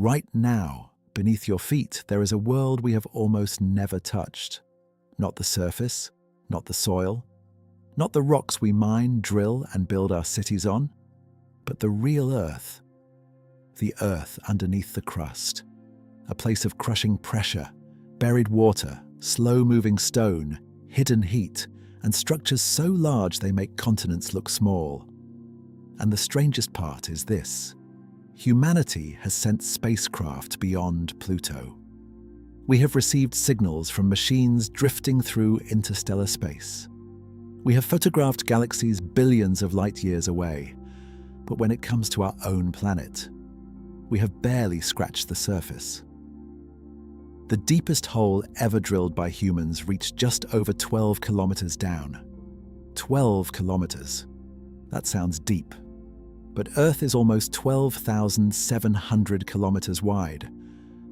Right now, beneath your feet, there is a world we have almost never touched. Not the surface, not the soil, not the rocks we mine, drill, and build our cities on, but the real Earth. The Earth underneath the crust. A place of crushing pressure, buried water, slow-moving stone, hidden heat, and structures so large they make continents look small. And the strangest part is this. Humanity has sent spacecraft beyond Pluto. We have received signals from machines drifting through interstellar space. We have photographed galaxies billions of light years away, but when it comes to our own planet, we have barely scratched the surface. The deepest hole ever drilled by humans reached just over 12 kilometers down. 12 kilometers. That sounds deep. But Earth is almost 12,700 kilometers wide,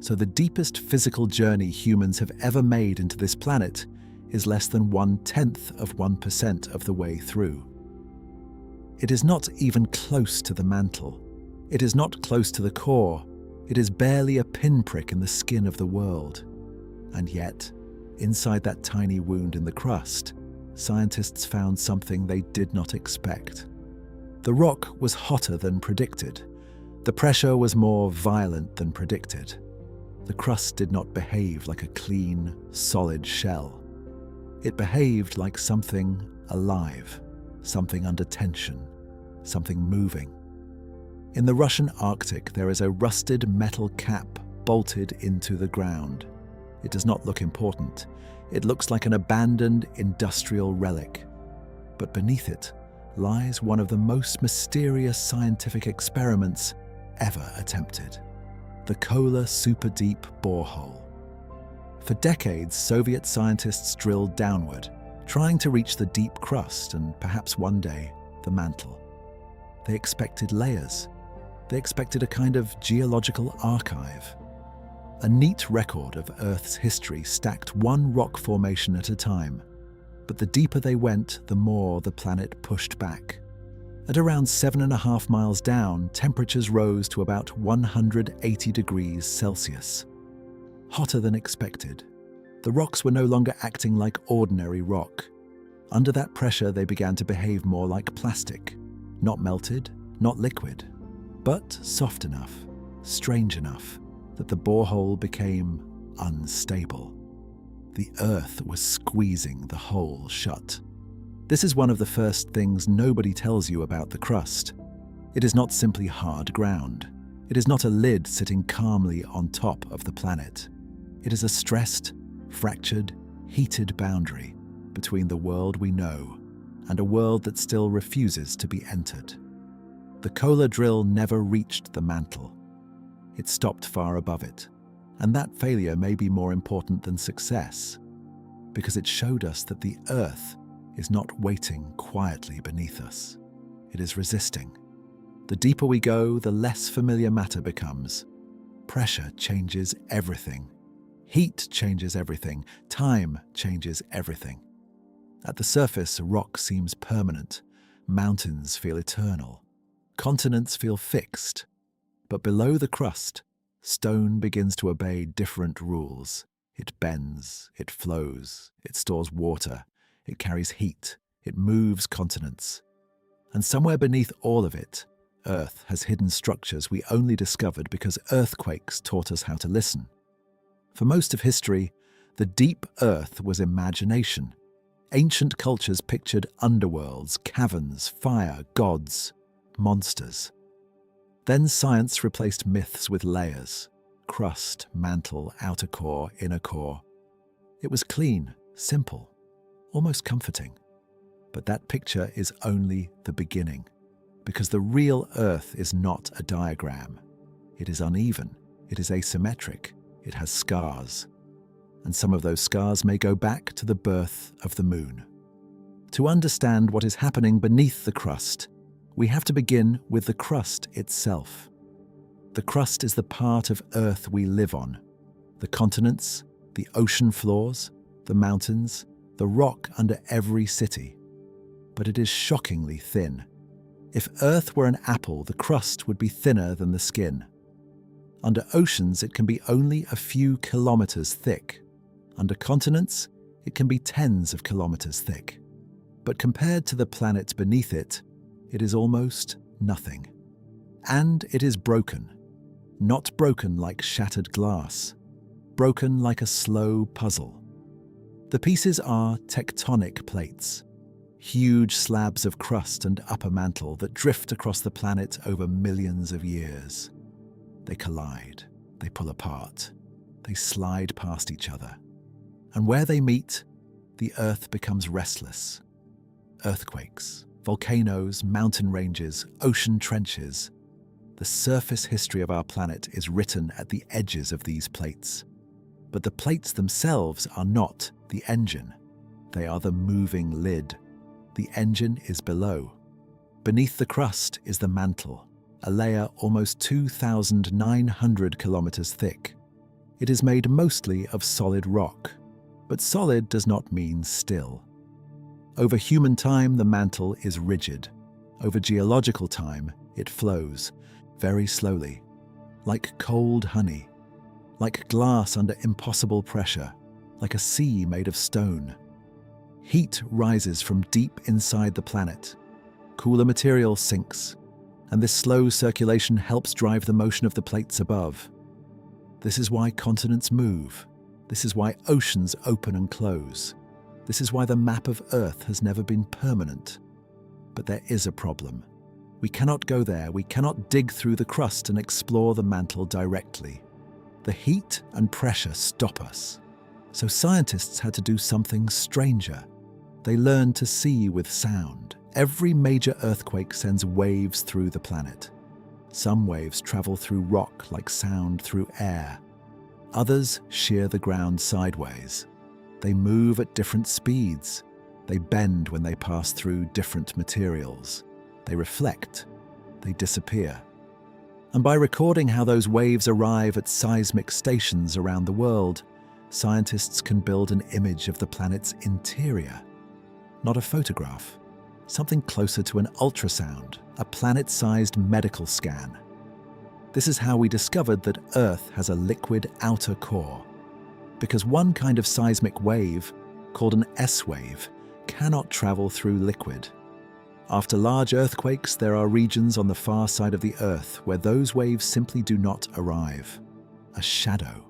so the deepest physical journey humans have ever made into this planet is less than 0.1% of the way through. It is not even close to the mantle. It is not close to the core. It is barely a pinprick in the skin of the world. And yet, inside that tiny wound in the crust, scientists found something they did not expect. The rock was hotter than predicted. The pressure was more violent than predicted. The crust did not behave like a clean, solid shell. It behaved like something alive, something under tension, something moving. In the Russian Arctic, there is a rusted metal cap bolted into the ground. It does not look important. It looks like an abandoned industrial relic. But beneath it lies one of the most mysterious scientific experiments ever attempted: the Kola Super Deep Borehole. For decades, Soviet scientists drilled downward, trying to reach the deep crust and perhaps one day, the mantle. They expected layers. They expected a kind of geological archive. A neat record of Earth's history stacked one rock formation at a time. But the deeper they went, the more the planet pushed back. At around 7.5 miles down, temperatures rose to about 180 degrees Celsius. Hotter than expected. The rocks were no longer acting like ordinary rock. Under that pressure, they began to behave more like plastic. Not melted, not liquid, but soft enough, strange enough, that the borehole became unstable. The Earth was squeezing the hole shut. This is one of the first things nobody tells you about the crust. It is not simply hard ground. It is not a lid sitting calmly on top of the planet. It is a stressed, fractured, heated boundary between the world we know and a world that still refuses to be entered. The Kola drill never reached the mantle. It stopped far above it, and that failure may be more important than success, because it showed us that the Earth is not waiting quietly beneath us. It is resisting. The deeper we go, the less familiar matter becomes. Pressure changes everything. Heat changes everything. Time changes everything. At the surface, rock seems permanent. Mountains feel eternal. Continents feel fixed. But below the crust, stone begins to obey different rules. It bends, it flows, it stores water, it carries heat, it moves continents. And somewhere beneath all of it, Earth has hidden structures we only discovered because earthquakes taught us how to listen. For most of history, the deep Earth was imagination. Ancient cultures pictured underworlds, caverns, fire, gods, monsters. Then science replaced myths with layers: crust, mantle, outer core, inner core. It was clean, simple, almost comforting. But that picture is only the beginning, because the real Earth is not a diagram. It is uneven, it is asymmetric, it has scars. And some of those scars may go back to the birth of the moon. To understand what is happening beneath the crust, we have to begin with the crust itself. The crust is the part of Earth we live on. The continents, the ocean floors, the mountains, the rock under every city. But it is shockingly thin. If Earth were an apple, the crust would be thinner than the skin. Under oceans, it can be only a few kilometers thick. Under continents, it can be tens of kilometers thick. But compared to the planet beneath it, it is almost nothing. And it is broken. Not broken like shattered glass. Broken like a slow puzzle. The pieces are tectonic plates. Huge slabs of crust and upper mantle that drift across the planet over millions of years. They collide, they pull apart, they slide past each other. And where they meet, the Earth becomes restless. Earthquakes, volcanoes, mountain ranges, ocean trenches. The surface history of our planet is written at the edges of these plates. But the plates themselves are not the engine. They are the moving lid. The engine is below. Beneath the crust is the mantle, a layer almost 2,900 kilometers thick. It is made mostly of solid rock, but solid does not mean still. Over human time, the mantle is rigid. Over geological time, it flows, very slowly, like cold honey, like glass under impossible pressure, like a sea made of stone. Heat rises from deep inside the planet. Cooler material sinks, and this slow circulation helps drive the motion of the plates above. This is why continents move. This is why oceans open and close. This is why the map of Earth has never been permanent. But there is a problem. We cannot go there. We cannot dig through the crust and explore the mantle directly. The heat and pressure stop us. So scientists had to do something stranger. They learned to see with sound. Every major earthquake sends waves through the planet. Some waves travel through rock like sound through air. Others shear the ground sideways. They move at different speeds. They bend when they pass through different materials. They reflect. They disappear. And by recording how those waves arrive at seismic stations around the world, scientists can build an image of the planet's interior. Not a photograph. Something closer to an ultrasound, a planet-sized medical scan. This is how we discovered that Earth has a liquid outer core. Because one kind of seismic wave, called an S-wave, cannot travel through liquid. After large earthquakes, there are regions on the far side of the Earth where those waves simply do not arrive. A shadow,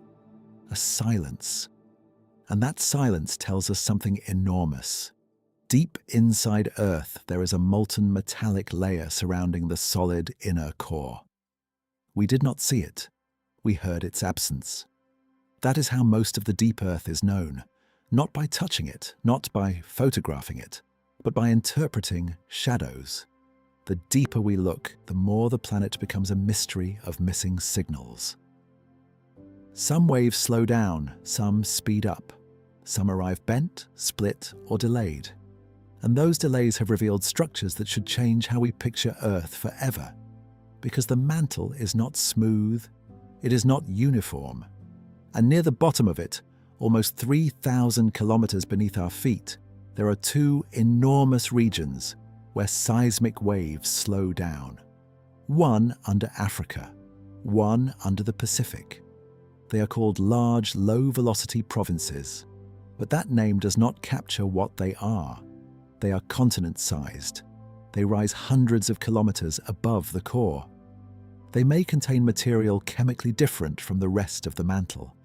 a silence. And that silence tells us something enormous. Deep inside Earth, there is a molten metallic layer surrounding the solid inner core. We did not see it. We heard its absence. That is how most of the deep Earth is known, not by touching it, not by photographing it, but by interpreting shadows. The deeper we look, the more the planet becomes a mystery of missing signals. Some waves slow down, some speed up. Some arrive bent, split, or delayed. And those delays have revealed structures that should change how we picture Earth forever. Because the mantle is not smooth, it is not uniform. And near the bottom of it, almost 3,000 kilometers beneath our feet, there are two enormous regions where seismic waves slow down. One under Africa, one under the Pacific. They are called large, low-velocity provinces. But that name does not capture what they are. They are continent-sized. They rise hundreds of kilometers above the core. They may contain material chemically different from the rest of the mantle.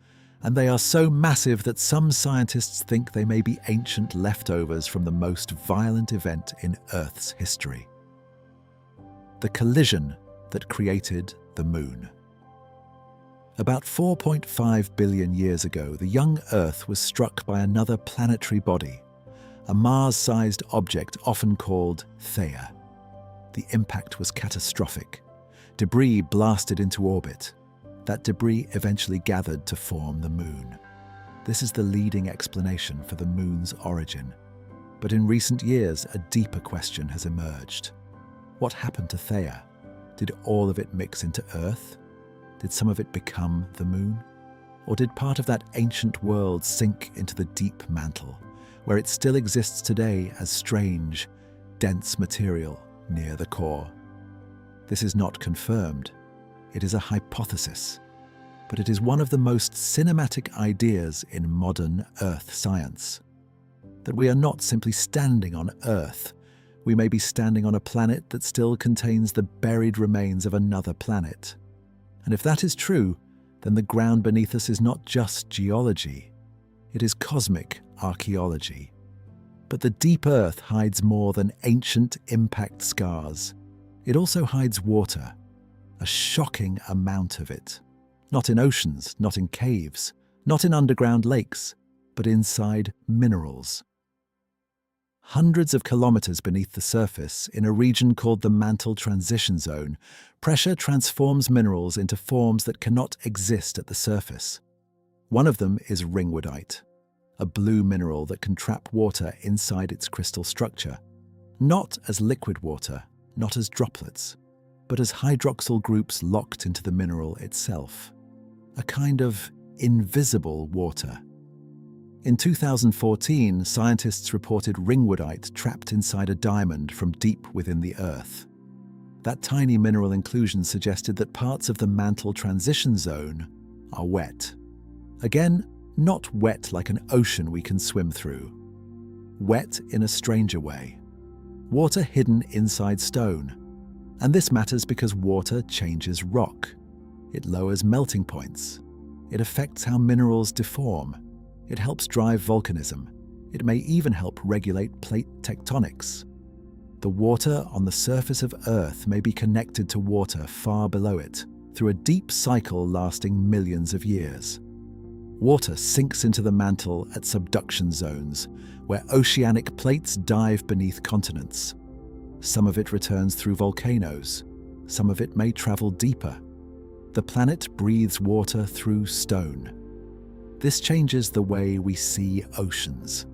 And they are so massive that some scientists think they may be ancient leftovers from the most violent event in Earth's history. The collision that created the Moon. About 4.5 billion years ago, the young Earth was struck by another planetary body, a Mars-sized object often called Theia. The impact was catastrophic. Debris blasted into orbit. That debris eventually gathered to form the Moon. This is the leading explanation for the Moon's origin. But in recent years, a deeper question has emerged. What happened to Theia? Did all of it mix into Earth? Did some of it become the Moon? Or did part of that ancient world sink into the deep mantle, where it still exists today as strange, dense material near the core? This is not confirmed. It is a hypothesis, but it is one of the most cinematic ideas in modern Earth science. That we are not simply standing on Earth. We may be standing on a planet that still contains the buried remains of another planet. And if that is true, then the ground beneath us is not just geology. It is cosmic archaeology. But the deep Earth hides more than ancient impact scars. It also hides water, a shocking amount of it. Not in oceans, not in caves, not in underground lakes, but inside minerals. Hundreds of kilometers beneath the surface, in a region called the mantle transition zone, pressure transforms minerals into forms that cannot exist at the surface. One of them is ringwoodite, a blue mineral that can trap water inside its crystal structure, not as liquid water, not as droplets, but as hydroxyl groups locked into the mineral itself. A kind of invisible water. In 2014, scientists reported ringwoodite trapped inside a diamond from deep within the Earth. That tiny mineral inclusion suggested that parts of the mantle transition zone are wet. Again, not wet like an ocean we can swim through. Wet in a stranger way. Water hidden inside stone. And this matters because water changes rock. It lowers melting points. It affects how minerals deform. It helps drive volcanism. It may even help regulate plate tectonics. The water on the surface of Earth may be connected to water far below it through a deep cycle lasting millions of years. Water sinks into the mantle at subduction zones, where oceanic plates dive beneath continents. Some of it returns through volcanoes. Some of it may travel deeper. The planet breathes water through stone. This changes the way we see oceans.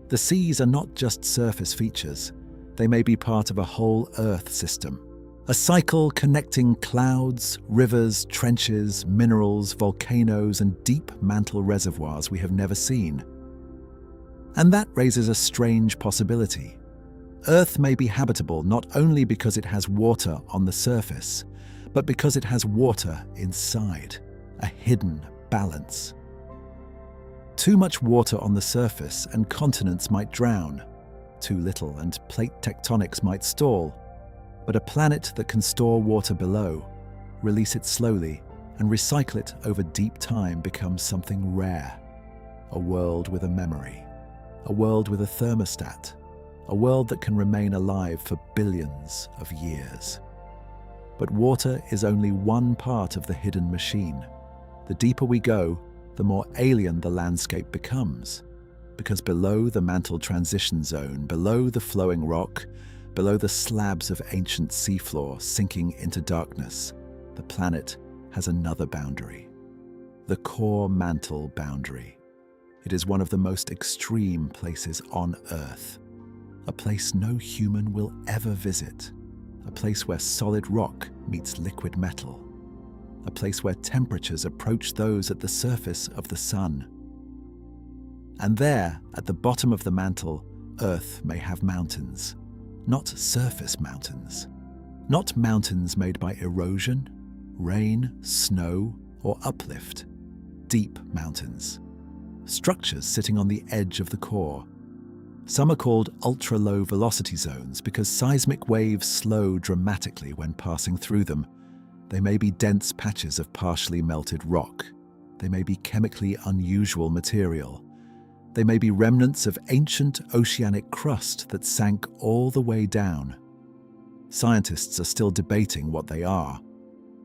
The seas are not just surface features. They may be part of a whole Earth system. A cycle connecting clouds, rivers, trenches, minerals, volcanoes, and deep mantle reservoirs we have never seen. And that raises a strange possibility. Earth may be habitable not only because it has water on the surface, but because it has water inside, a hidden balance. Too much water on the surface and continents might drown. Too little and plate tectonics might stall. But a planet that can store water below, release it slowly, and recycle it over deep time becomes something rare. A world with a memory. A world with a thermostat. A world that can remain alive for billions of years. But water is only one part of the hidden machine. The deeper we go, the more alien the landscape becomes. Because below the mantle transition zone, below the flowing rock, below the slabs of ancient seafloor sinking into darkness, the planet has another boundary. The core mantle boundary. It is one of the most extreme places on Earth. A place no human will ever visit. A place where solid rock meets liquid metal. A place where temperatures approach those at the surface of the sun. And there, at the bottom of the mantle, Earth may have mountains. Not surface mountains. Not mountains made by erosion, rain, snow, or uplift. Deep mountains. Structures sitting on the edge of the core. Some are called ultra-low velocity zones because seismic waves slow dramatically when passing through them. They may be dense patches of partially melted rock. They may be chemically unusual material. They may be remnants of ancient oceanic crust that sank all the way down. Scientists are still debating what they are.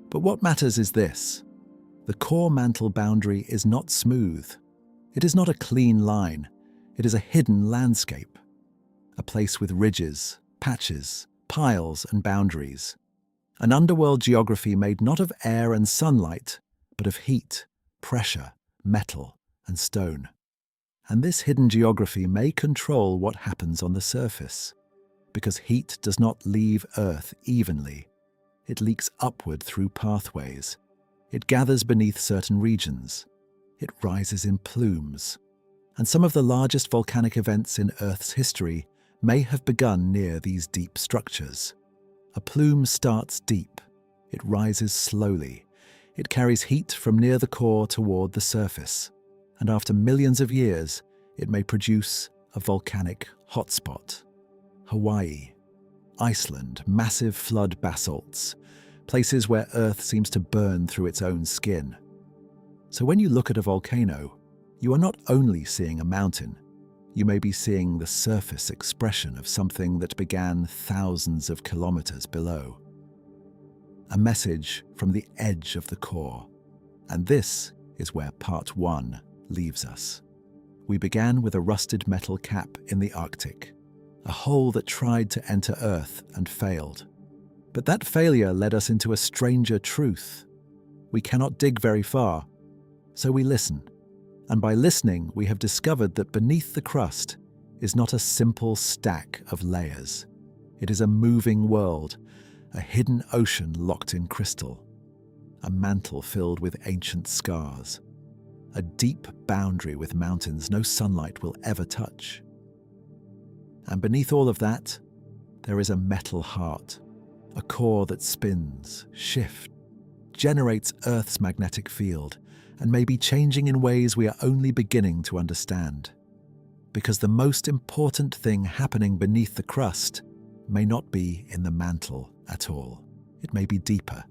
But what matters is this. The core mantle boundary is not smooth. It is not a clean line. It is a hidden landscape. A place with ridges, patches, piles, and boundaries. An underworld geography made not of air and sunlight, but of heat, pressure, metal, and stone. And this hidden geography may control what happens on the surface, because heat does not leave Earth evenly. It leaks upward through pathways. It gathers beneath certain regions. It rises in plumes. And some of the largest volcanic events in Earth's history may have begun near these deep structures. A plume starts deep. It rises slowly. It carries heat from near the core toward the surface, and after millions of years, it may produce a volcanic hotspot. Hawaii, Iceland, massive flood basalts, places where Earth seems to burn through its own skin. So when you look at a volcano, you are not only seeing a mountain, you may be seeing the surface expression of something that began thousands of kilometers below. A message from the edge of the core. And this is where part 1 leaves us. We began with a rusted metal cap in the Arctic, a hole that tried to enter Earth and failed. But that failure led us into a stranger truth. We cannot dig very far, so we listen. And by listening, we have discovered that beneath the crust is not a simple stack of layers. It is a moving world, a hidden ocean locked in crystal, a mantle filled with ancient scars, a deep boundary with mountains no sunlight will ever touch. And beneath all of that, there is a metal heart, a core that spins, shifts, generates Earth's magnetic field, and may be changing in ways we are only beginning to understand. Because the most important thing happening beneath the crust may not be in the mantle at all. It may be deeper,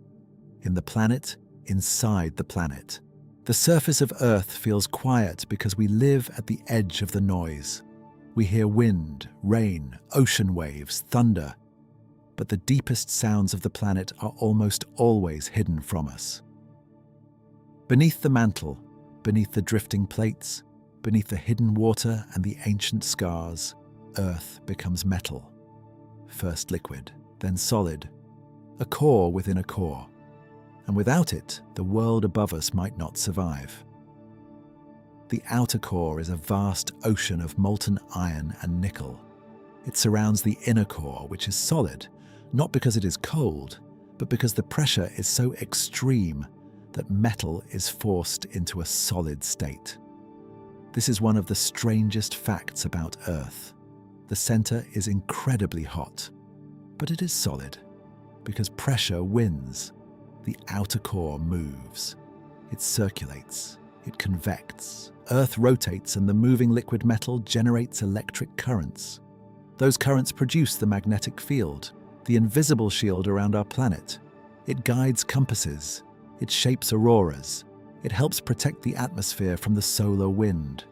in the planet, inside the planet. The surface of Earth feels quiet because we live at the edge of the noise. We hear wind, rain, ocean waves, thunder, but the deepest sounds of the planet are almost always hidden from us. Beneath the mantle, beneath the drifting plates, beneath the hidden water and the ancient scars, Earth becomes metal. First liquid, then solid, a core within a core. And without it, the world above us might not survive. The outer core is a vast ocean of molten iron and nickel. It surrounds the inner core, which is solid, not because it is cold, but because the pressure is so extreme that metal is forced into a solid state. This is one of the strangest facts about Earth. The center is incredibly hot, but it is solid because pressure wins. The outer core moves. It circulates. It convects. Earth rotates and the moving liquid metal generates electric currents. Those currents produce the magnetic field, the invisible shield around our planet. It guides compasses. It shapes auroras. It helps protect the atmosphere from the solar wind.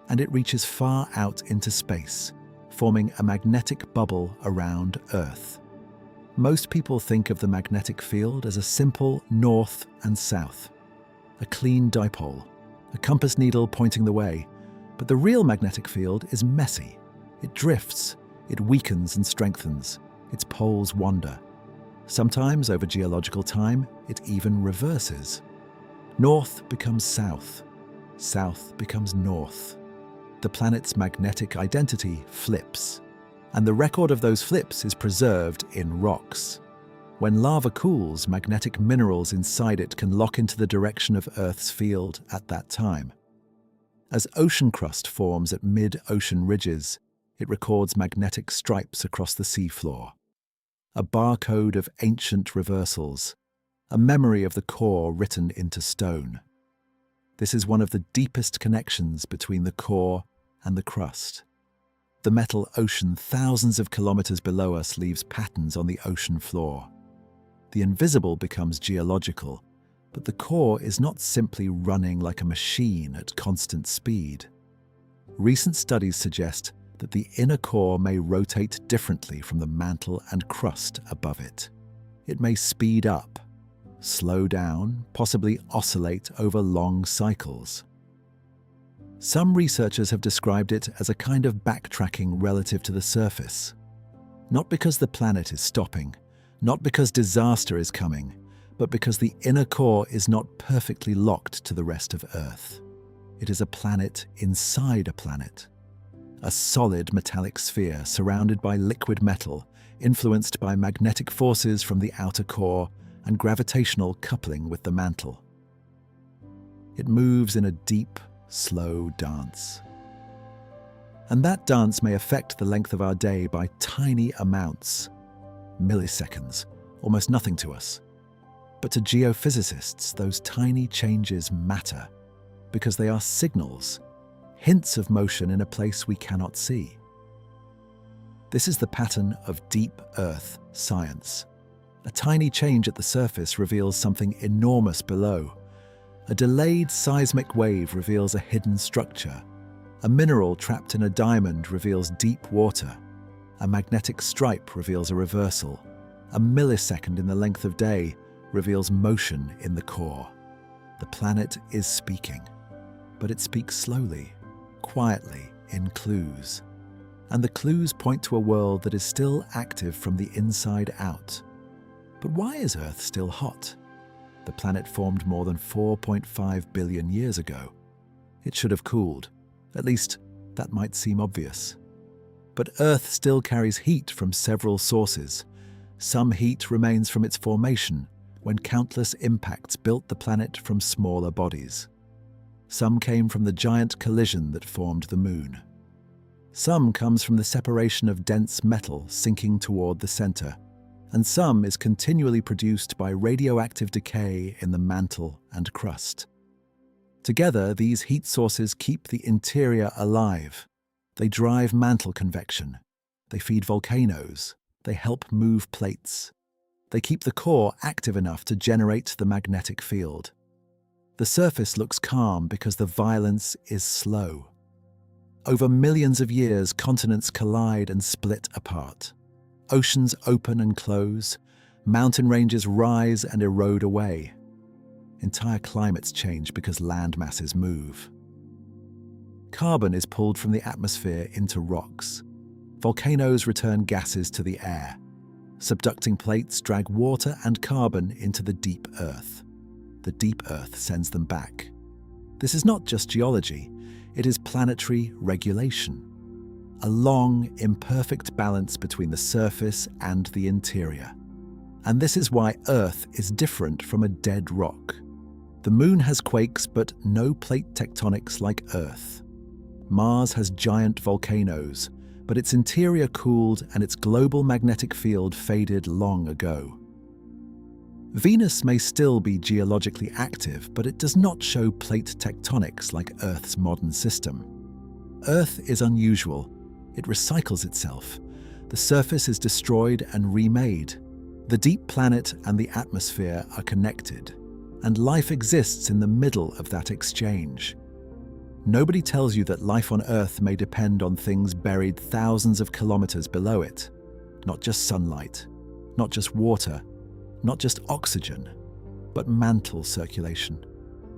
And it reaches far out into space, forming a magnetic bubble around Earth. Most people think of the magnetic field as a simple north and south, a clean dipole, a compass needle pointing the way. But the real magnetic field is messy. It drifts, it weakens and strengthens. Its poles wander. Sometimes, over geological time, it even reverses. North becomes south. South becomes north. The planet's magnetic identity flips. And the record of those flips is preserved in rocks. When lava cools, magnetic minerals inside it can lock into the direction of Earth's field at that time. As ocean crust forms at mid-ocean ridges, it records magnetic stripes across the seafloor. A barcode of ancient reversals, a memory of the core written into stone. This is one of the deepest connections between the core and the crust. The metal ocean thousands of kilometers below us leaves patterns on the ocean floor. The invisible becomes geological, but the core is not simply running like a machine at constant speed. Recent studies suggest that the inner core may rotate differently from the mantle and crust above it. It may speed up, slow down, possibly oscillate over long cycles. Some researchers have described it as a kind of backtracking relative to the surface. Not because the planet is stopping, not because disaster is coming, but because the inner core is not perfectly locked to the rest of Earth. It is a planet inside a planet. A solid metallic sphere surrounded by liquid metal, influenced by magnetic forces from the outer core and gravitational coupling with the mantle. It moves in a deep, slow dance. And that dance may affect the length of our day by tiny amounts, milliseconds, almost nothing to us. But to geophysicists, those tiny changes matter because they are signals, hints of motion in a place we cannot see. This is the pattern of deep Earth science. A tiny change at the surface reveals something enormous below. A delayed seismic wave reveals a hidden structure. A mineral trapped in a diamond reveals deep water. A magnetic stripe reveals a reversal. A millisecond in the length of day reveals motion in the core. The planet is speaking, but it speaks slowly, quietly, in clues. And the clues point to a world that is still active from the inside out. But why is Earth still hot? The planet formed more than 4.5 billion years ago. It should have cooled. At least, that might seem obvious. But Earth still carries heat from several sources. Some heat remains from its formation, when countless impacts built the planet from smaller bodies. Some came from the giant collision that formed the Moon. Some comes from the separation of dense metal sinking toward the center, and some is continually produced by radioactive decay in the mantle and crust. Together, these heat sources keep the interior alive. They drive mantle convection. They feed volcanoes. They help move plates. They keep the core active enough to generate the magnetic field. The surface looks calm because the violence is slow. Over millions of years, continents collide and split apart. Oceans open and close. Mountain ranges rise and erode away. Entire climates change because land masses move. Carbon is pulled from the atmosphere into rocks. Volcanoes return gases to the air. Subducting plates drag water and carbon into the deep Earth. The deep Earth sends them back. This is not just geology, it is planetary regulation. A long, imperfect balance between the surface and the interior. And this is why Earth is different from a dead rock. The Moon has quakes, but no plate tectonics like Earth. Mars has giant volcanoes, but its interior cooled and its global magnetic field faded long ago. Venus may still be geologically active, but it does not show plate tectonics like Earth's modern system. Earth is unusual. It recycles itself. The surface is destroyed and remade. The deep planet and the atmosphere are connected, and life exists in the middle of that exchange. Nobody tells you that life on Earth may depend on things buried thousands of kilometers below it. Not just sunlight, not just water, not just oxygen, but mantle circulation,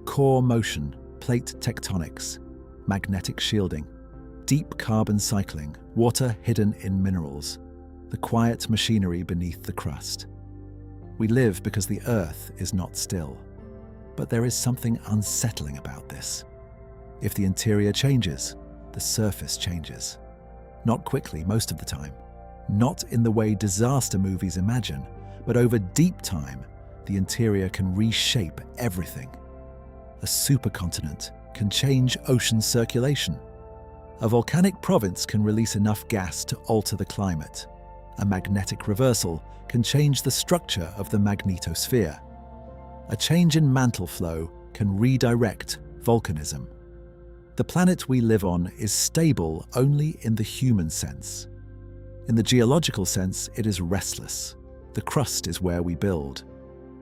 core motion, plate tectonics, magnetic shielding, deep carbon cycling, water hidden in minerals, the quiet machinery beneath the crust. We live because the Earth is not still. But there is something unsettling about this. If the interior changes, the surface changes. Not quickly most of the time. Not in the way disaster movies imagine, but over deep time, the interior can reshape everything. A supercontinent can change ocean circulation. A volcanic province can release enough gas to alter the climate. A magnetic reversal can change the structure of the magnetosphere. A change in mantle flow can redirect volcanism. The planet we live on is stable only in the human sense. In the geological sense, it is restless. The crust is where we build,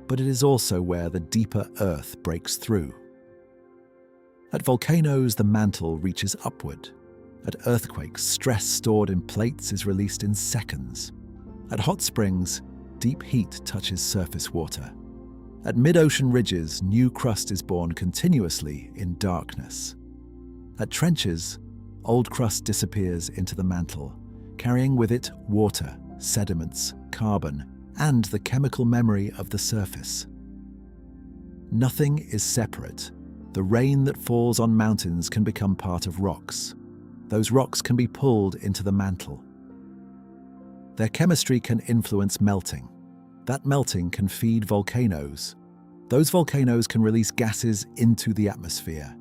but it is also where the deeper Earth breaks through. At volcanoes, the mantle reaches upward. At earthquakes, stress stored in plates is released in seconds. At hot springs, deep heat touches surface water. At mid-ocean ridges, new crust is born continuously in darkness. At trenches, old crust disappears into the mantle, carrying with it water, sediments, carbon, and the chemical memory of the surface. Nothing is separate. The rain that falls on mountains can become part of rocks. Those rocks can be pulled into the mantle. Their chemistry can influence melting. That melting can feed volcanoes. Those volcanoes can release gases into the atmosphere,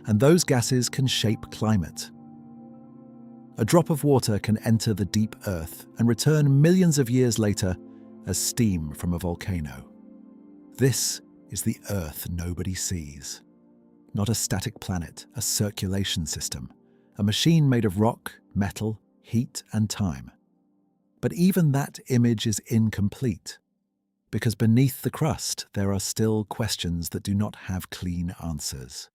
and those gases can shape climate. A drop of water can enter the deep Earth and return millions of years later as steam from a volcano. This is the Earth nobody sees. Not a static planet, a circulation system, a machine made of rock, metal, heat, and time. But even that image is incomplete, because beneath the crust there are still questions that do not have clean answers.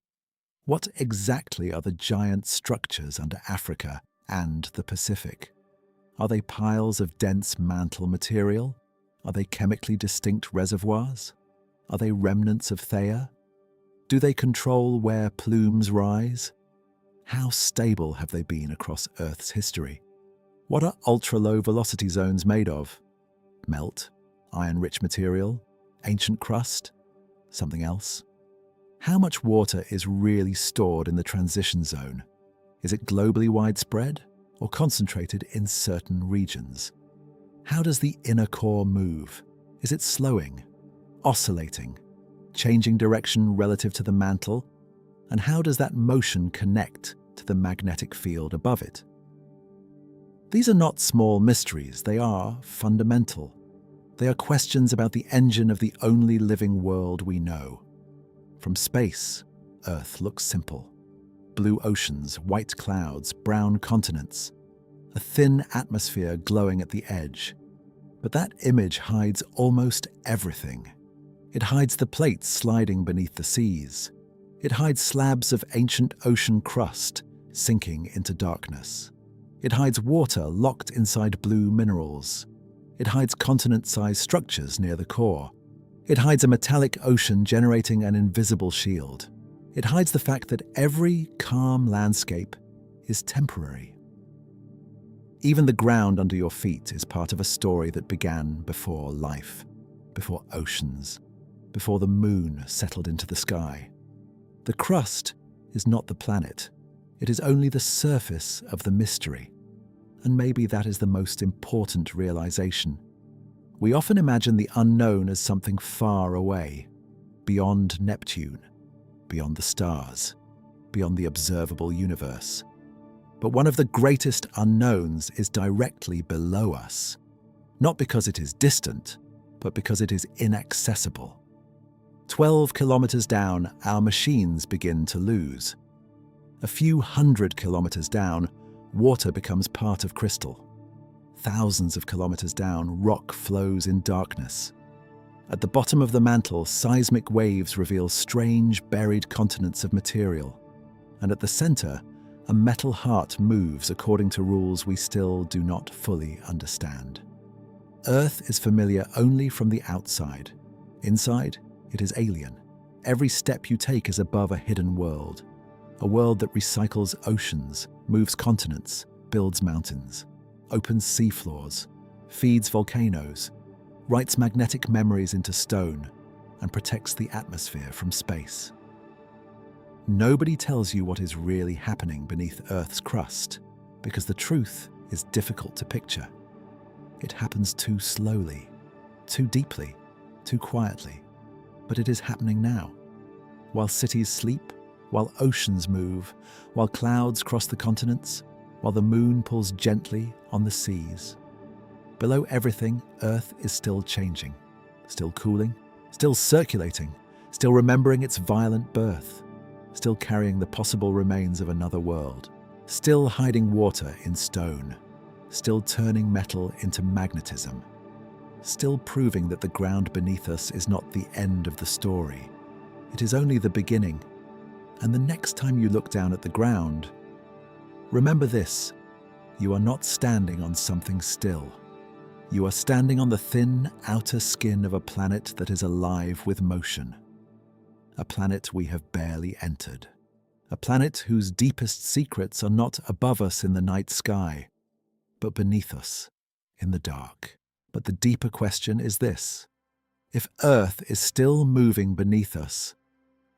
What exactly are the giant structures under Africa and the Pacific? Are they piles of dense mantle material? Are they chemically distinct reservoirs? Are they remnants of Theia? Do they control where plumes rise? How stable have they been across Earth's history? What are ultra-low velocity zones made of? Melt? Iron-rich material? Ancient crust? Something else? How much water is really stored in the transition zone? Is it globally widespread or concentrated in certain regions? How does the inner core move? Is it slowing, oscillating, changing direction relative to the mantle? And how does that motion connect to the magnetic field above it? These are not small mysteries, they are fundamental. They are questions about the engine of the only living world we know. From space, Earth looks simple. Blue oceans, white clouds, brown continents, a thin atmosphere glowing at the edge. But that image hides almost everything. It hides the plates sliding beneath the seas. It hides slabs of ancient ocean crust sinking into darkness. It hides water locked inside blue minerals. It hides continent-sized structures near the core. It hides a metallic ocean generating an invisible shield. It hides the fact that every calm landscape is temporary. Even the ground under your feet is part of a story that began before life, before oceans, before the moon settled into the sky. The crust is not the planet. It is only the surface of the mystery. And maybe that is the most important realization. We often imagine the unknown as something far away, beyond Neptune, beyond the stars, beyond the observable universe. But one of the greatest unknowns is directly below us, not because it is distant, but because it is inaccessible. 12 kilometers down, our machines begin to lose. A few hundred kilometers down, water becomes part of crystal. Thousands of kilometers down, rock flows in darkness. At the bottom of the mantle, seismic waves reveal strange, buried continents of material. And at the center, a metal heart moves according to rules we still do not fully understand. Earth is familiar only from the outside. Inside, it is alien. Every step you take is above a hidden world. A world that recycles oceans, moves continents, builds mountains, opens seafloors, feeds volcanoes, writes magnetic memories into stone, and protects the atmosphere from space. Nobody tells you what is really happening beneath Earth's crust, because the truth is difficult to picture. It happens too slowly, too deeply, too quietly, but it is happening now. While cities sleep, while oceans move, while clouds cross the continents, while the moon pulls gently on the seas. Below everything, Earth is still changing, still cooling, still circulating, still remembering its violent birth, still carrying the possible remains of another world, still hiding water in stone, still turning metal into magnetism, still proving that the ground beneath us is not the end of the story. It is only the beginning. And the next time you look down at the ground, remember this: you are not standing on something still. You are standing on the thin outer skin of a planet that is alive with motion. A planet we have barely entered. A planet whose deepest secrets are not above us in the night sky, but beneath us in the dark. But the deeper question is this: if Earth is still moving beneath us,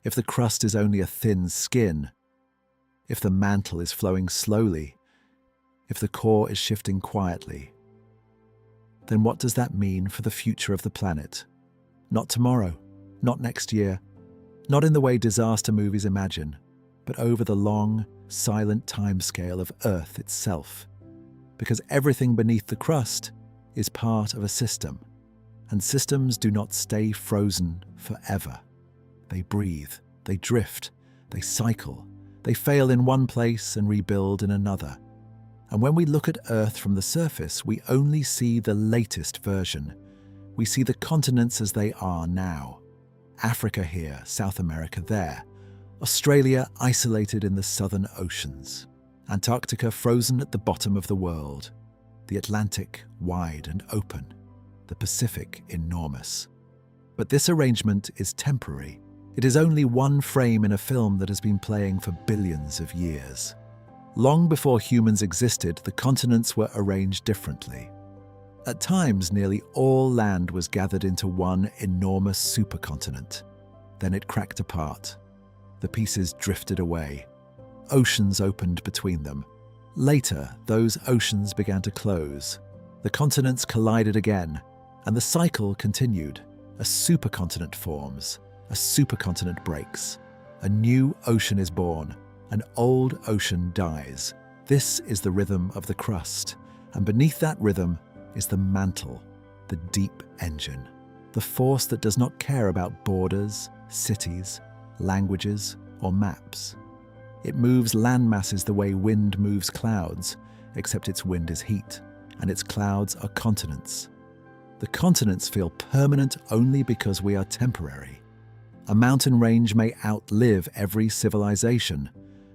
if the crust is only a thin skin, if the mantle is flowing slowly, if the core is shifting quietly, then what does that mean for the future of the planet? Not tomorrow, not next year, not in the way disaster movies imagine, but over the long, silent timescale of Earth itself. Because everything beneath the crust is part of a system, And systems do not stay frozen forever. They breathe, they drift, they cycle, they fail in one place and rebuild in another. And when we look at Earth from the surface, we only see the latest version. We see the continents as they are now. Africa here, South America there, Australia isolated in the southern oceans, Antarctica frozen at the bottom of the world, the Atlantic wide and open, the Pacific enormous. But this arrangement is temporary. It is only one frame in a film that has been playing for billions of years. Long before humans existed, the continents were arranged differently. At times, nearly all land was gathered into one enormous supercontinent. Then it cracked apart. The pieces drifted away. Oceans opened between them. Later, those oceans began to close. The continents collided again, and the cycle continued. A supercontinent forms. A supercontinent breaks. A new ocean is born. An old ocean dies. This is the rhythm of the crust, and beneath that rhythm is the mantle, the deep engine, the force that does not care about borders, cities, languages, or maps. It moves land masses the way wind moves clouds, except its wind is heat, and its clouds are continents. The continents feel permanent only because we are temporary. A mountain range may outlive every civilization.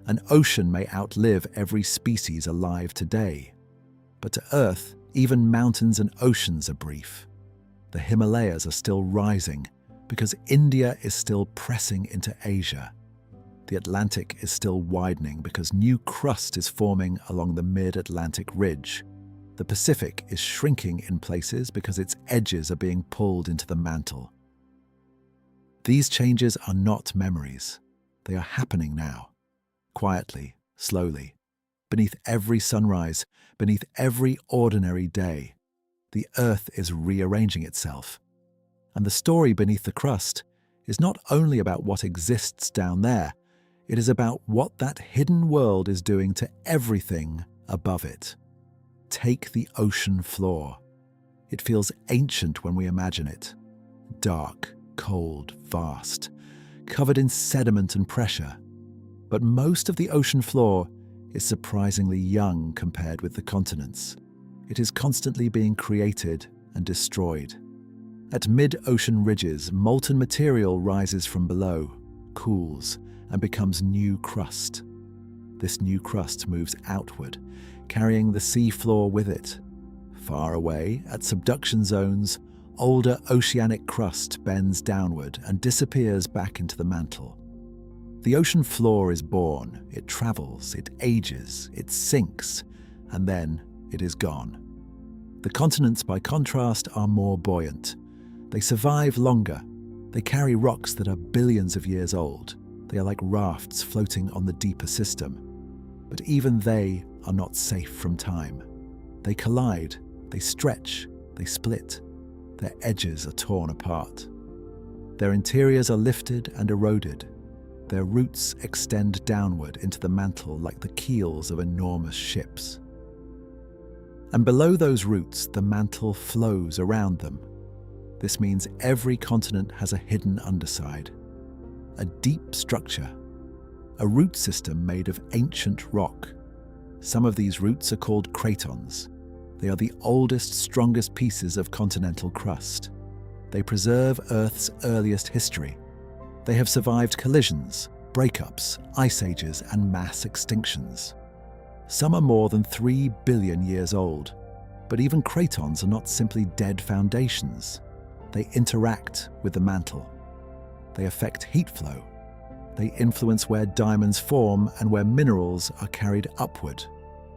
An ocean may outlive every species alive today. But to Earth, even mountains and oceans are brief. The Himalayas are still rising because India is still pressing into Asia. The Atlantic is still widening because new crust is forming along the mid-Atlantic ridge. The Pacific is shrinking in places because its edges are being pulled into the mantle. These changes are not memories. They are happening now. Quietly, slowly, beneath every sunrise, beneath every ordinary day, the Earth is rearranging itself. And the story beneath the crust is not only about what exists down there, it is about what that hidden world is doing to everything above it. Take the ocean floor. It feels ancient when we imagine it. Dark, cold, vast, covered in sediment and pressure. But most of the ocean floor is surprisingly young compared with the continents. It is constantly being created and destroyed. At mid-ocean ridges, molten material rises from below, cools, and becomes new crust. This new crust moves outward, carrying the sea floor with it. Far away, at subduction zones, older oceanic crust bends downward and disappears back into the mantle. The ocean floor is born, it travels, it ages, it sinks, and then it is gone. The continents, by contrast, are more buoyant. They survive longer. They carry rocks that are billions of years old. They are like rafts floating on the deeper system. But even they are not safe from time. They collide, they stretch, they split. Their edges are torn apart. Their interiors are lifted and eroded. Their roots extend downward into the mantle like the keels of enormous ships. And below those roots, the mantle flows around them. This means every continent has a hidden underside, a deep structure, a root system made of ancient rock. Some of these roots are called cratons. They are the oldest, strongest pieces of continental crust. They preserve Earth's earliest history. They have survived collisions, breakups, ice ages, and mass extinctions. Some are more than 3 billion years old, but even cratons are not simply dead foundations. They interact with the mantle. They affect heat flow. They influence where diamonds form and where minerals are carried upward.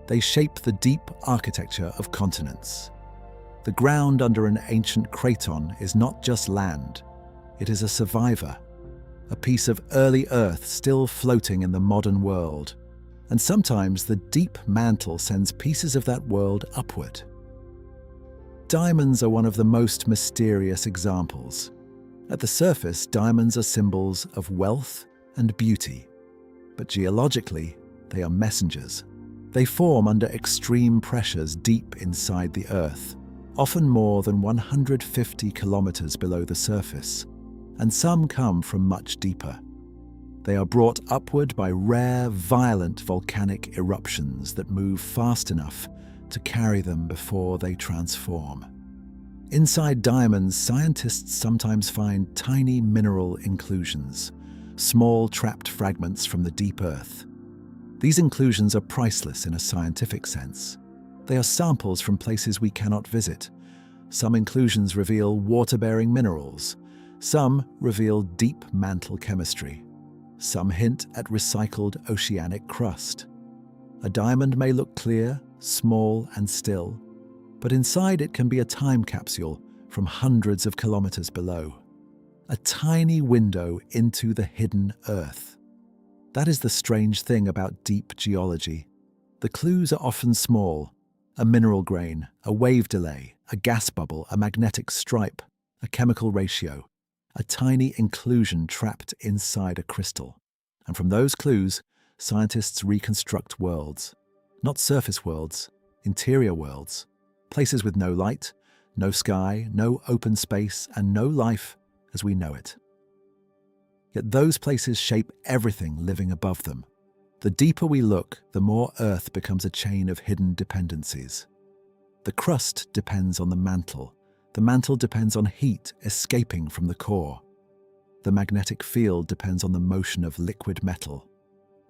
They shape the deep architecture of continents. The ground under an ancient craton is not just land. It is a survivor, a piece of early Earth still floating in the modern world. And sometimes the deep mantle sends pieces of that world upward. Diamonds are one of the most mysterious examples. At the surface, diamonds are symbols of wealth and beauty. But geologically, they are messengers. They form under extreme pressures deep inside the Earth. often more than 150 kilometers below the surface, and some come from much deeper. They are brought upward by rare, violent volcanic eruptions that move fast enough to carry them before they transform. Inside diamonds, scientists sometimes find tiny mineral inclusions, small trapped fragments from the deep earth. These inclusions are priceless in a scientific sense. They are samples from places we cannot visit. Some inclusions reveal water-bearing minerals. Some reveal deep mantle chemistry. Some hint at recycled oceanic crust. A diamond may look clear, small, and still, but inside it can be a time capsule from hundreds of kilometers below. A tiny window into the hidden Earth. That is the strange thing about deep geology. The clues are often small. A mineral grain, a wave delay, a gas bubble, a magnetic stripe, a chemical ratio, a tiny inclusion trapped inside a crystal. And from those clues, scientists reconstruct worlds. Not surface worlds, interior worlds. Places with no light, no sky, no open space, and no life as we know it. Yet those places shape everything living above them. The deeper we look, the more Earth becomes a chain of hidden dependencies. The crust depends on the mantle. The mantle depends on heat escaping from the core. The magnetic field depends on the motion of liquid metal.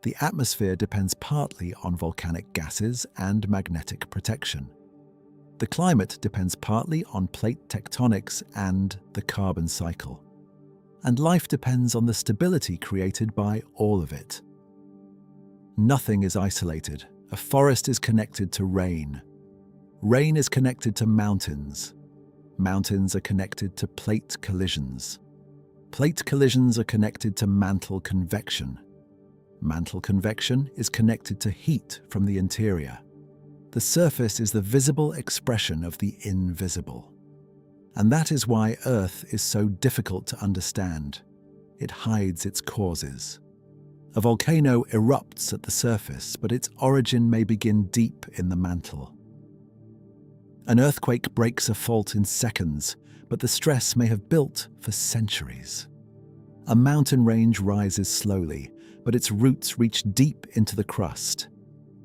The atmosphere depends partly on volcanic gases and magnetic protection. The climate depends partly on plate tectonics and the carbon cycle. And life depends on the stability created by all of it. Nothing is isolated. A forest is connected to rain. Rain is connected to mountains. Mountains are connected to plate collisions. Plate collisions are connected to mantle convection. Mantle convection is connected to heat from the interior. The surface is the visible expression of the invisible. And that is why Earth is so difficult to understand. It hides its causes. A volcano erupts at the surface, but its origin may begin deep in the mantle. An earthquake breaks a fault in seconds, but the stress may have built for centuries. A mountain range rises slowly, but its roots reach deep into the crust.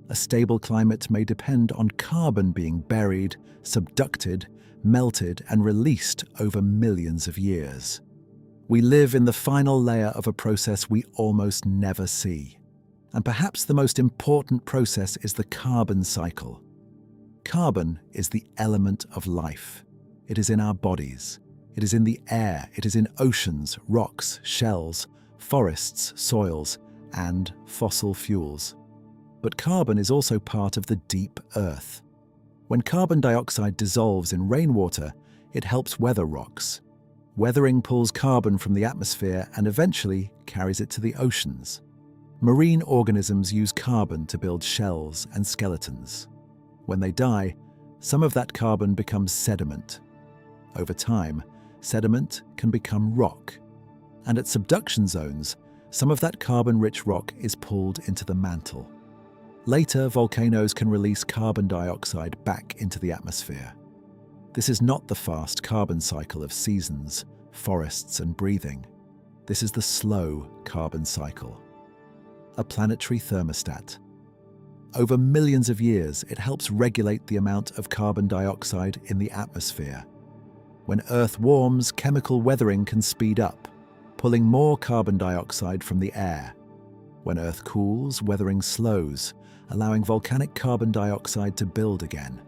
A stable climate may depend on carbon being buried, subducted, melted, and released over millions of years. We live in the final layer of a process we almost never see. And perhaps the most important process is the carbon cycle. Carbon is the element of life. It is in our bodies. It is in the air. It is in oceans, rocks, shells, forests, soils, and fossil fuels. But carbon is also part of the deep earth. When carbon dioxide dissolves in rainwater, it helps weather rocks. Weathering pulls carbon from the atmosphere and eventually carries it to the oceans. Marine organisms use carbon to build shells and skeletons. When they die, some of that carbon becomes sediment. Over time, sediment can become rock. And at subduction zones, some of that carbon-rich rock is pulled into the mantle. Later, volcanoes can release carbon dioxide back into the atmosphere. This is not the fast carbon cycle of seasons, forests, and breathing. This is the slow carbon cycle. A planetary thermostat. Over millions of years, it helps regulate the amount of carbon dioxide in the atmosphere. When Earth warms, chemical weathering can speed up, pulling more carbon dioxide from the air. When Earth cools, weathering slows, allowing volcanic carbon dioxide to build again.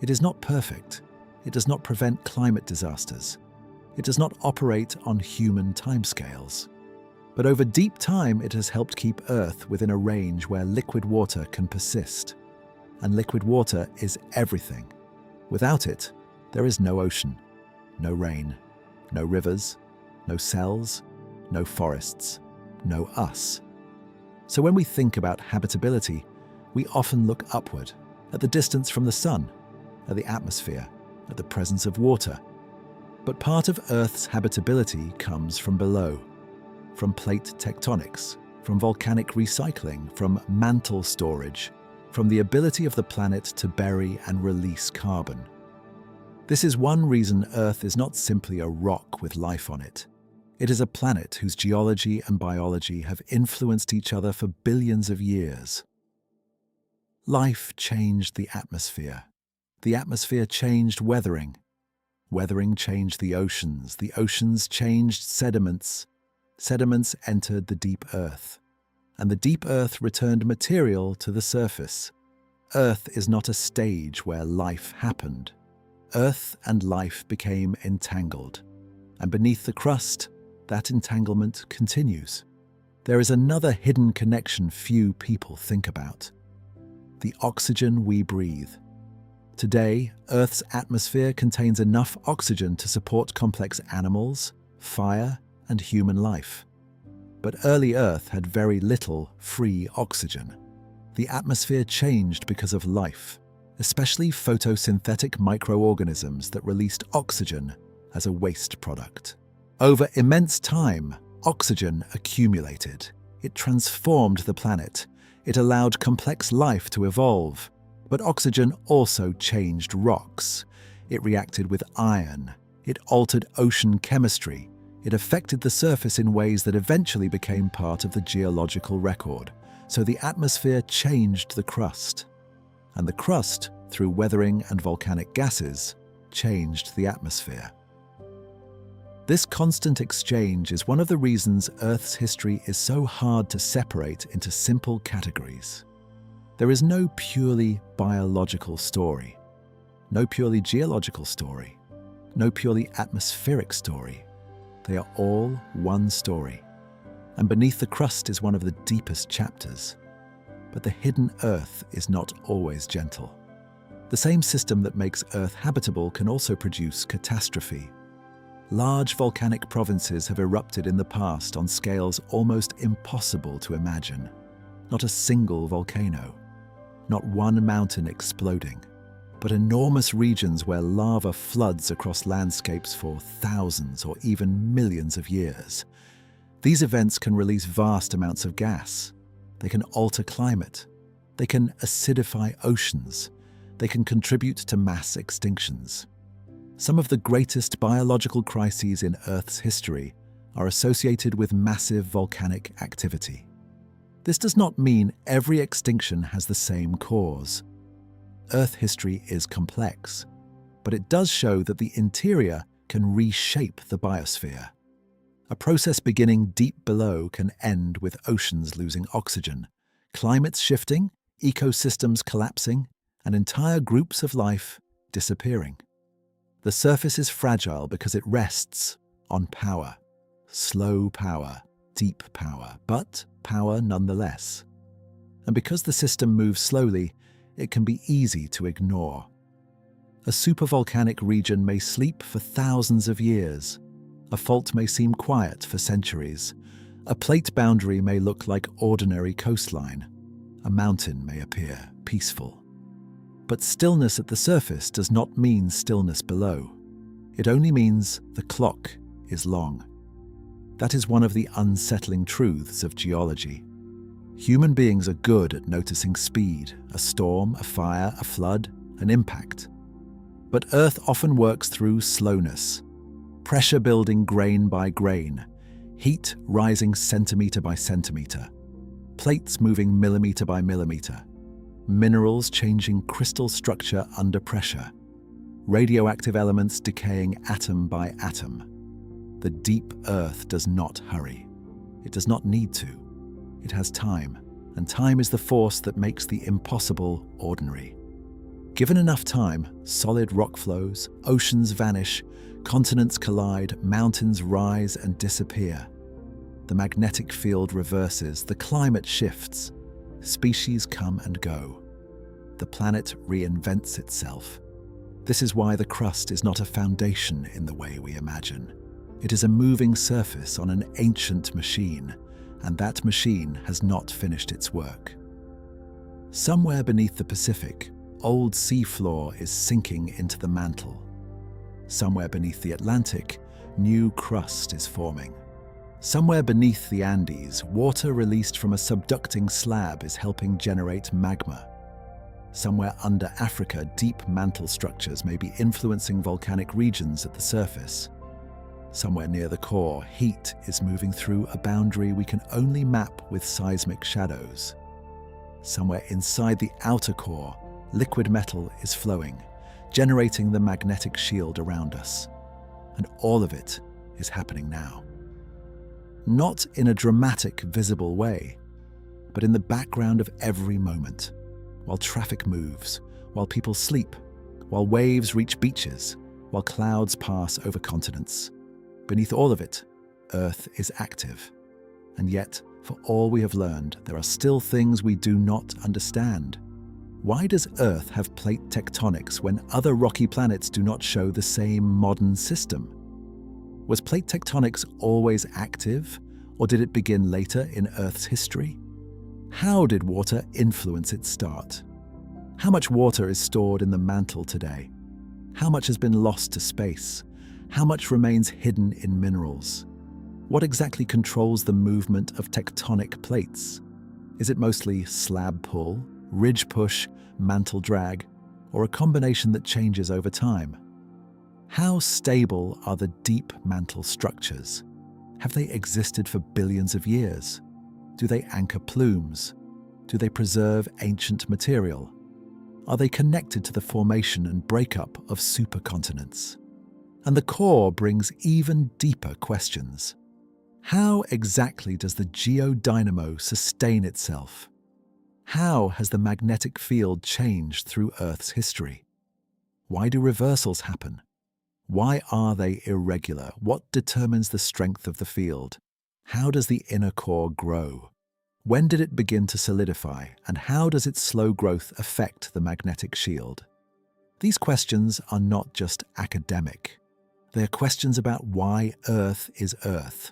It is not perfect. It does not prevent climate disasters. It does not operate on human timescales. But over deep time, it has helped keep Earth within a range where liquid water can persist. And liquid water is everything. Without it, there is no ocean, no rain, no rivers, no cells, no forests, no us. So when we think about habitability, we often look upward, at the distance from the sun, at the atmosphere, at the presence of water. But part of Earth's habitability comes from below, from plate tectonics, from volcanic recycling, from mantle storage, from the ability of the planet to bury and release carbon. This is one reason Earth is not simply a rock with life on it. It is a planet whose geology and biology have influenced each other for billions of years. Life changed the atmosphere. The atmosphere changed weathering. Weathering changed the oceans changed sediments. Sediments entered the deep earth, and the deep earth returned material to the surface. Earth is not a stage where life happened. Earth and life became entangled, and beneath the crust, that entanglement continues. There is another hidden connection few people think about: the oxygen we breathe. Today, Earth's atmosphere contains enough oxygen to support complex animals, fire, and human life. But early Earth had very little free oxygen. The atmosphere changed because of life, especially photosynthetic microorganisms that released oxygen as a waste product. Over immense time, oxygen accumulated. It transformed the planet. It allowed complex life to evolve. But oxygen also changed rocks. It reacted with iron. It altered ocean chemistry. It affected the surface in ways that eventually became part of the geological record. So the atmosphere changed the crust. And the crust, through weathering and volcanic gases, changed the atmosphere. This constant exchange is one of the reasons Earth's history is so hard to separate into simple categories. There is no purely biological story, no purely geological story, no purely atmospheric story. They are all one story. And beneath the crust is one of the deepest chapters. But the hidden Earth is not always gentle. The same system that makes Earth habitable can also produce catastrophe. Large volcanic provinces have erupted in the past on scales almost impossible to imagine. Not a single volcano, not one mountain exploding, but enormous regions where lava floods across landscapes for thousands or even millions of years. These events can release vast amounts of gas. They can alter climate. They can acidify oceans. They can contribute to mass extinctions. Some of the greatest biological crises in Earth's history are associated with massive volcanic activity. This does not mean every extinction has the same cause. Earth history is complex, but it does show that the interior can reshape the biosphere. A process beginning deep below can end with oceans losing oxygen, climates shifting, ecosystems collapsing, and entire groups of life disappearing. The surface is fragile because it rests on power. Slow power, deep power, but power nonetheless. And because the system moves slowly, it can be easy to ignore. A supervolcanic region may sleep for thousands of years. A fault may seem quiet for centuries. A plate boundary may look like ordinary coastline. A mountain may appear peaceful. But stillness at the surface does not mean stillness below. It only means the clock is long. That is one of the unsettling truths of geology. Human beings are good at noticing speed, a storm, a fire, a flood, an impact. But Earth often works through slowness. Pressure building grain by grain, heat rising centimeter by centimeter, plates moving millimeter by millimeter, minerals changing crystal structure under pressure, radioactive elements decaying atom by atom. The deep Earth does not hurry. It does not need to. It has time, and time is the force that makes the impossible ordinary. Given enough time, solid rock flows, oceans vanish, continents collide, mountains rise and disappear. The magnetic field reverses, the climate shifts, species come and go. The planet reinvents itself. This is why the crust is not a foundation in the way we imagine. It is a moving surface on an ancient machine, and that machine has not finished its work. Somewhere beneath the Pacific, old seafloor is sinking into the mantle. Somewhere beneath the Atlantic, new crust is forming. Somewhere beneath the Andes, water released from a subducting slab is helping generate magma. Somewhere under Africa, deep mantle structures may be influencing volcanic regions at the surface. Somewhere near the core, heat is moving through a boundary we can only map with seismic shadows. Somewhere inside the outer core, liquid metal is flowing, generating the magnetic shield around us. And all of it is happening now. Not in a dramatic, visible way, but in the background of every moment, while traffic moves, while people sleep, while waves reach beaches, while clouds pass over continents. Beneath all of it, Earth is active. And yet, for all we have learned, there are still things we do not understand. Why does Earth have plate tectonics when other rocky planets do not show the same modern system? Was plate tectonics always active, or did it begin later in Earth's history? How did water influence its start? How much water is stored in the mantle today? How much has been lost to space? How much remains hidden in minerals? What exactly controls the movement of tectonic plates? Is it mostly slab pull, ridge push, mantle drag, or a combination that changes over time? How stable are the deep mantle structures? Have they existed for billions of years? Do they anchor plumes? Do they preserve ancient material? Are they connected to the formation and breakup of supercontinents? And the core brings even deeper questions. How exactly does the geodynamo sustain itself? How has the magnetic field changed through Earth's history? Why do reversals happen? Why are they irregular? What determines the strength of the field? How does the inner core grow? When did it begin to solidify, and how does its slow growth affect the magnetic shield? These questions are not just academic. They are questions about why Earth is Earth,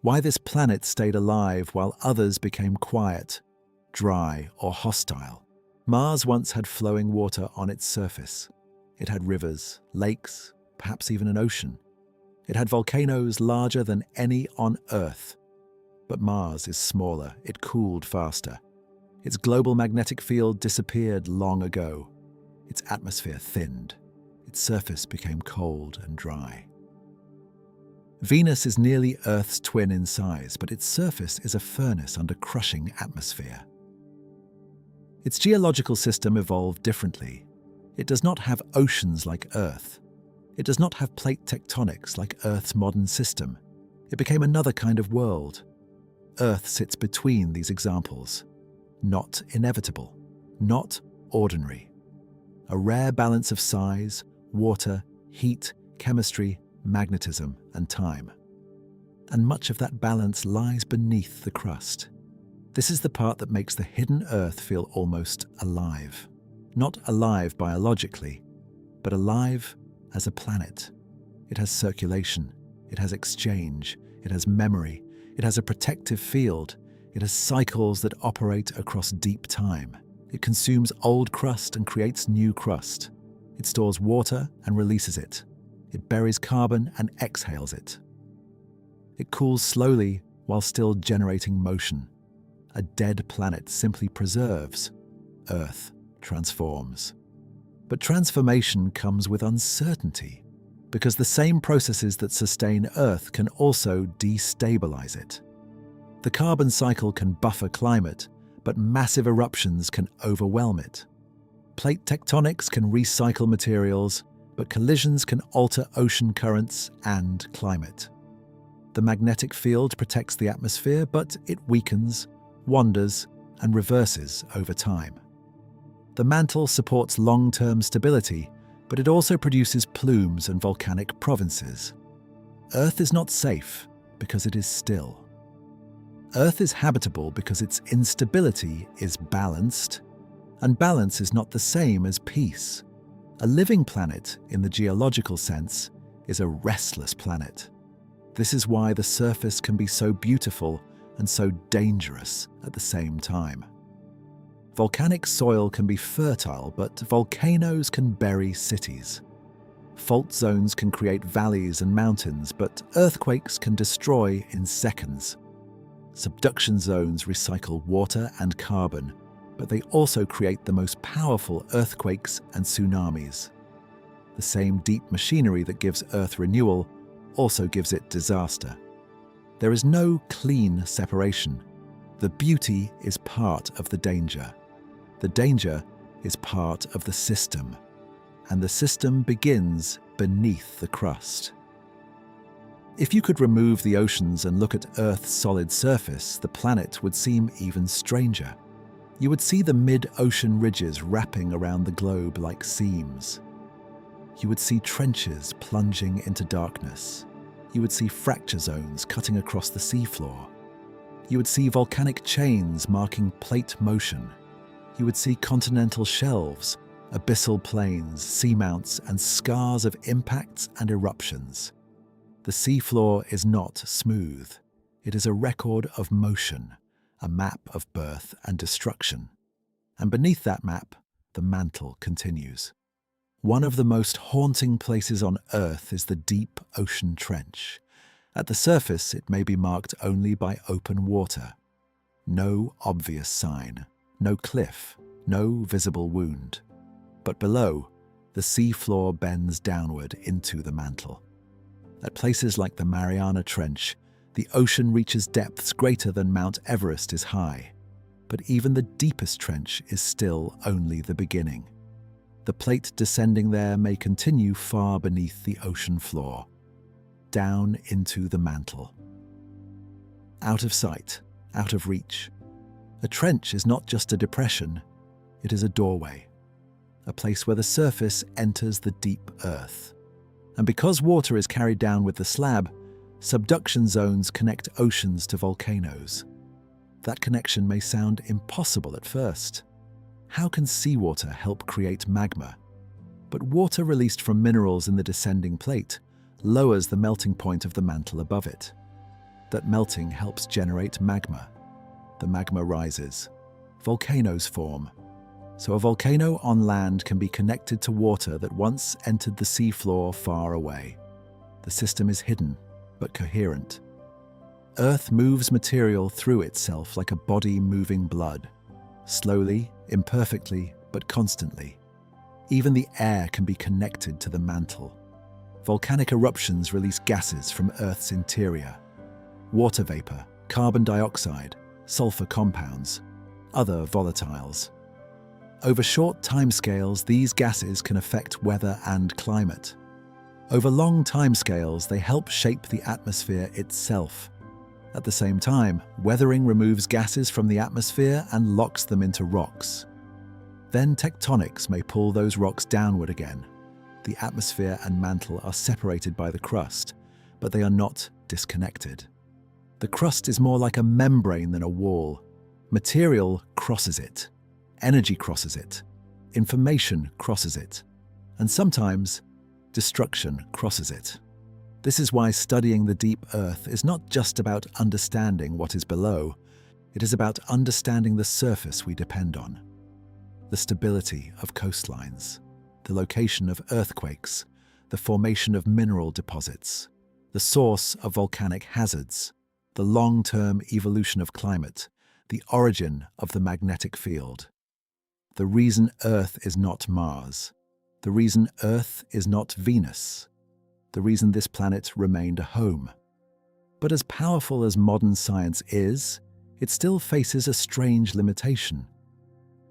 why this planet stayed alive while others became quiet, dry, or hostile. Mars once had flowing water on its surface. It had rivers, lakes, perhaps even an ocean. It had volcanoes larger than any on Earth. But Mars is smaller, it cooled faster. Its global magnetic field disappeared long ago. Its atmosphere thinned. Its surface became cold and dry. Venus is nearly Earth's twin in size, but its surface is a furnace under crushing atmosphere. Its geological system evolved differently. It does not have oceans like Earth. It does not have plate tectonics like Earth's modern system. It became another kind of world. Earth sits between these examples. Not inevitable, not ordinary. A rare balance of size, water, heat, chemistry, magnetism, and time. And much of that balance lies beneath the crust. This is the part that makes the hidden Earth feel almost alive. Not alive biologically, but alive as a planet. It has circulation, it has exchange, it has memory, it has a protective field, it has cycles that operate across deep time. It consumes old crust and creates new crust. It stores water and releases it. It buries carbon and exhales it. It cools slowly while still generating motion. A dead planet simply preserves. Earth transforms. But transformation comes with uncertainty, because the same processes that sustain Earth can also destabilize it. The carbon cycle can buffer climate, but massive eruptions can overwhelm it. Plate tectonics can recycle materials, but collisions can alter ocean currents and climate. The magnetic field protects the atmosphere, but it weakens, wanders, and reverses over time. The mantle supports long-term stability, but it also produces plumes and volcanic provinces. Earth is not safe because it is still. Earth is habitable because its instability is balanced, and balance is not the same as peace. A living planet, in the geological sense, is a restless planet. This is why the surface can be so beautiful and so dangerous at the same time. Volcanic soil can be fertile, but volcanoes can bury cities. Fault zones can create valleys and mountains, but earthquakes can destroy in seconds. Subduction zones recycle water and carbon, but they also create the most powerful earthquakes and tsunamis. The same deep machinery that gives Earth renewal also gives it disaster. There is no clean separation. The beauty is part of the danger. The danger is part of the system. And the system begins beneath the crust. If you could remove the oceans and look at Earth's solid surface, the planet would seem even stranger. You would see the mid-ocean ridges wrapping around the globe like seams. You would see trenches plunging into darkness. You would see fracture zones cutting across the seafloor. You would see volcanic chains marking plate motion. You would see continental shelves, abyssal plains, seamounts, and scars of impacts and eruptions. The seafloor is not smooth. It is a record of motion, a map of birth and destruction. And beneath that map, the mantle continues. One of the most haunting places on Earth is the deep ocean trench. At the surface, it may be marked only by open water. No obvious sign, no cliff, no visible wound. But below, the seafloor bends downward into the mantle. At places like the Mariana Trench, the ocean reaches depths greater than Mount Everest is high. But even the deepest trench is still only the beginning. The plate descending there may continue far beneath the ocean floor, down into the mantle. Out of sight, out of reach. A trench is not just a depression, it is a doorway. A place where the surface enters the deep earth. And because water is carried down with the slab, subduction zones connect oceans to volcanoes. That connection may sound impossible at first. How can seawater help create magma? But water released from minerals in the descending plate lowers the melting point of the mantle above it. That melting helps generate magma. The magma rises. Volcanoes form. So a volcano on land can be connected to water that once entered the seafloor far away. The system is hidden, but coherent. Earth moves material through itself like a body moving blood. Slowly, imperfectly, but constantly. Even the air can be connected to the mantle. Volcanic eruptions release gases from Earth's interior. Water vapor, carbon dioxide, sulfur compounds, other volatiles. Over short timescales, these gases can affect weather and climate. Over long timescales, they help shape the atmosphere itself. At the same time, weathering removes gases from the atmosphere and locks them into rocks. Then tectonics may pull those rocks downward again. The atmosphere and mantle are separated by the crust, but they are not disconnected. The crust is more like a membrane than a wall. Material crosses it. Energy crosses it. Information crosses it. And sometimes, destruction crosses it. This is why studying the deep Earth is not just about understanding what is below, it is about understanding the surface we depend on. The stability of coastlines, the location of earthquakes, the formation of mineral deposits, the source of volcanic hazards, the long-term evolution of climate, the origin of the magnetic field. The reason Earth is not Mars, the reason Earth is not Venus, the reason this planet remained a home. But as powerful as modern science is, it still faces a strange limitation.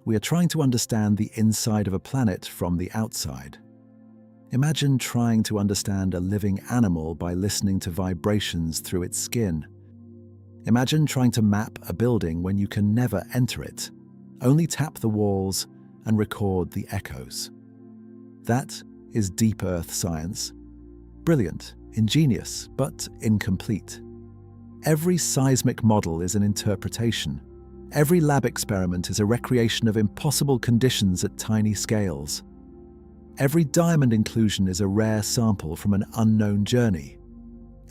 We are trying to understand the inside of a planet from the outside. Imagine trying to understand a living animal by listening to vibrations through its skin. Imagine trying to map a building when you can never enter it, only tap the walls and record the echoes. That is deep Earth science. Brilliant, ingenious, but incomplete. Every seismic model is an interpretation. Every lab experiment is a recreation of impossible conditions at tiny scales. Every diamond inclusion is a rare sample from an unknown journey.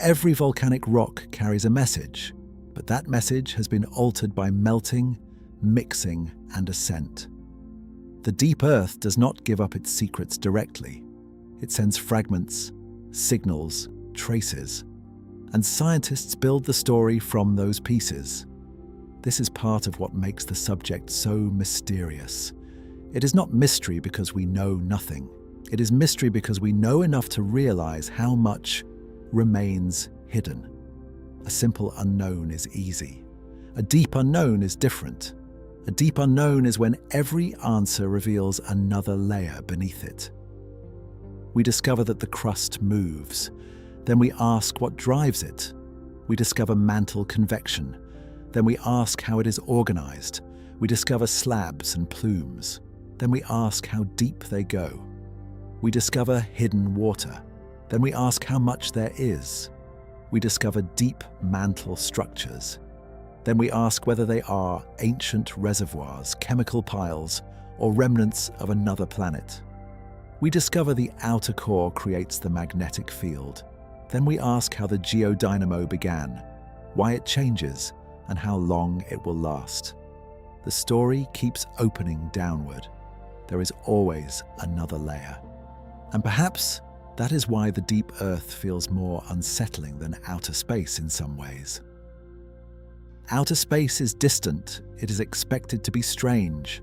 Every volcanic rock carries a message, but that message has been altered by melting, mixing, and ascent. The deep Earth does not give up its secrets directly. It sends fragments, signals, traces, and scientists build the story from those pieces. This is part of what makes the subject so mysterious. It is not mystery because we know nothing. It is mystery because we know enough to realize how much remains hidden. A simple unknown is easy. A deep unknown is different. A deep unknown is when every answer reveals another layer beneath it. We discover that the crust moves. Then we ask what drives it. We discover mantle convection. Then we ask how it is organized. We discover slabs and plumes. Then we ask how deep they go. We discover hidden water. Then we ask how much there is. We discover deep mantle structures. Then we ask whether they are ancient reservoirs, chemical piles, or remnants of another planet. We discover the outer core creates the magnetic field. Then we ask how the geodynamo began, why it changes, and how long it will last. The story keeps opening downward. There is always another layer. And perhaps that is why the deep Earth feels more unsettling than outer space in some ways. Outer space is distant, it is expected to be strange,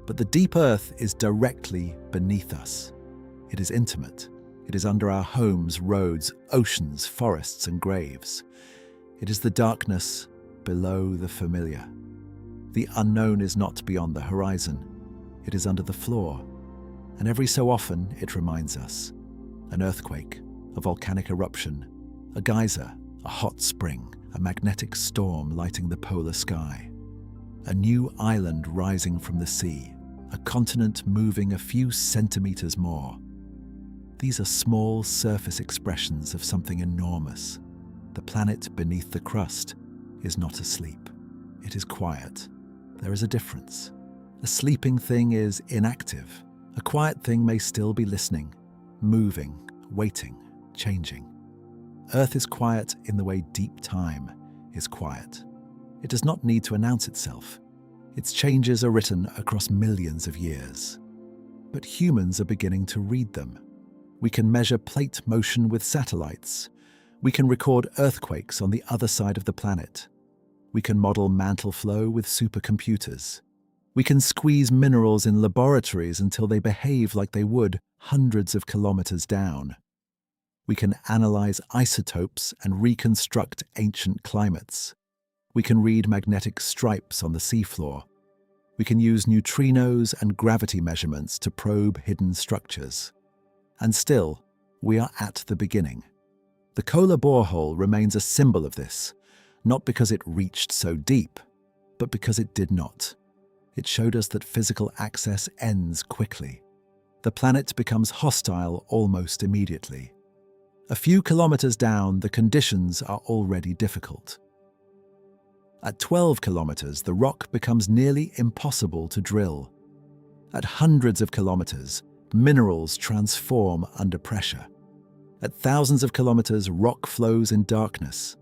but the deep Earth is directly beneath us. It is intimate. It is under our homes, roads, oceans, forests, and graves. It is the darkness below the familiar. The unknown is not beyond the horizon. It is under the floor. And every so often, it reminds us. An earthquake, a volcanic eruption, a geyser, a hot spring, a magnetic storm lighting the polar sky. A new island rising from the sea, a continent moving a few centimeters more. These are small surface expressions of something enormous. The planet beneath the crust is not asleep. It is quiet. There is a difference. A sleeping thing is inactive. A quiet thing may still be listening, moving, waiting, changing. Earth is quiet in the way deep time is quiet. It does not need to announce itself. Its changes are written across millions of years. But humans are beginning to read them. We can measure plate motion with satellites. We can record earthquakes on the other side of the planet. We can model mantle flow with supercomputers. We can squeeze minerals in laboratories until they behave like they would hundreds of kilometers down. We can analyze isotopes and reconstruct ancient climates. We can read magnetic stripes on the seafloor. We can use neutrinos and gravity measurements to probe hidden structures. And still, we are at the beginning. The Kola borehole remains a symbol of this, not because it reached so deep, but because it did not. It showed us that physical access ends quickly. The planet becomes hostile almost immediately. A few kilometers down, the conditions are already difficult. At 12 kilometers, the rock becomes nearly impossible to drill. At hundreds of kilometers, minerals transform under pressure. At thousands of kilometers, rock flows in darkness.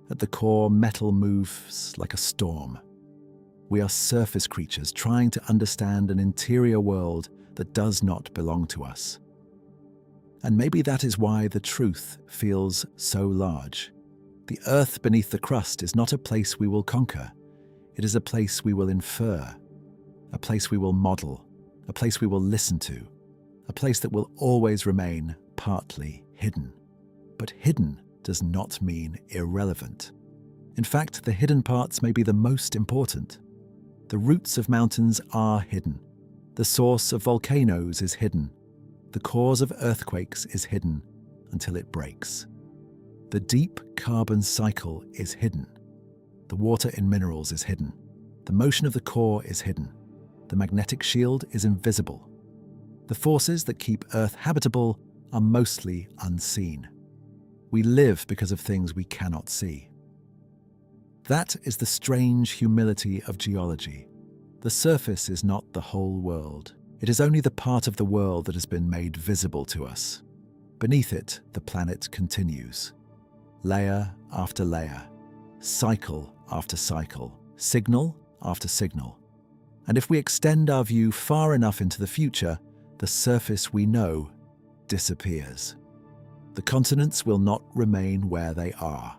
At the core, metal moves like a storm. We are surface creatures trying to understand an interior world that does not belong to us. And maybe that is why the truth feels so large. The earth beneath the crust is not a place we will conquer. It is a place we will infer, a place we will model, a place we will listen to, a place that will always remain partly hidden. But hidden does not mean irrelevant. In fact, the hidden parts may be the most important. The roots of mountains are hidden. The source of volcanoes is hidden. The cause of earthquakes is hidden until it breaks. The deep carbon cycle is hidden. The water in minerals is hidden. The motion of the core is hidden. The magnetic shield is invisible. The forces that keep Earth habitable are mostly unseen. We live because of things we cannot see. That is the strange humility of geology. The surface is not the whole world. It is only the part of the world that has been made visible to us. Beneath it, the planet continues. Layer after layer, cycle after cycle, signal after signal. And if we extend our view far enough into the future, the surface we know disappears. The continents will not remain where they are.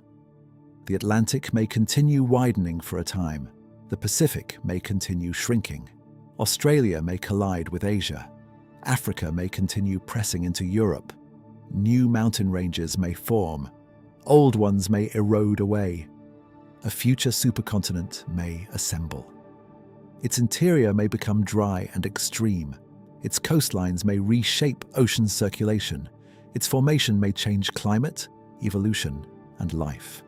The Atlantic may continue widening for a time, The Pacific may continue shrinking. Australia may collide with Asia. Africa may continue pressing into Europe. New mountain ranges may form. Old ones may erode away. A future supercontinent may assemble. Its interior may become dry and extreme. Its coastlines may reshape ocean circulation. Its formation may change climate, evolution, and life.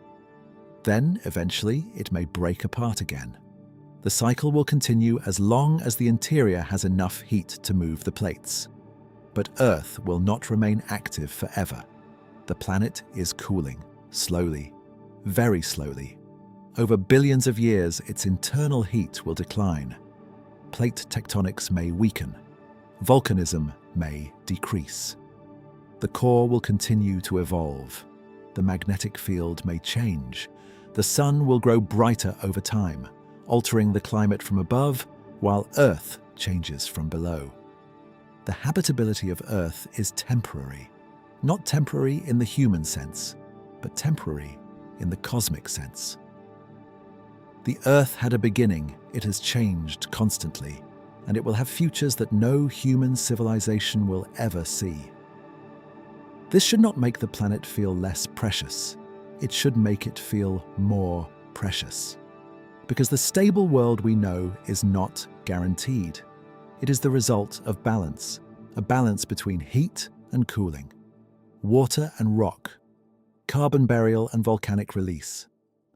Then, eventually, it may break apart again. The cycle will continue as long as the interior has enough heat to move the plates. But Earth will not remain active forever. The planet is cooling, slowly, very slowly. Over billions of years, its internal heat will decline. Plate tectonics may weaken. Volcanism may decrease. The core will continue to evolve. The magnetic field may change. The sun will grow brighter over time, altering the climate from above, while Earth changes from below. The habitability of Earth is temporary, not temporary in the human sense, but temporary in the cosmic sense. The Earth had a beginning, it has changed constantly, and it will have futures that no human civilization will ever see. This should not make the planet feel less precious. It should make it feel more precious. Because the stable world we know is not guaranteed. It is the result of balance, a balance between heat and cooling, water and rock, carbon burial and volcanic release,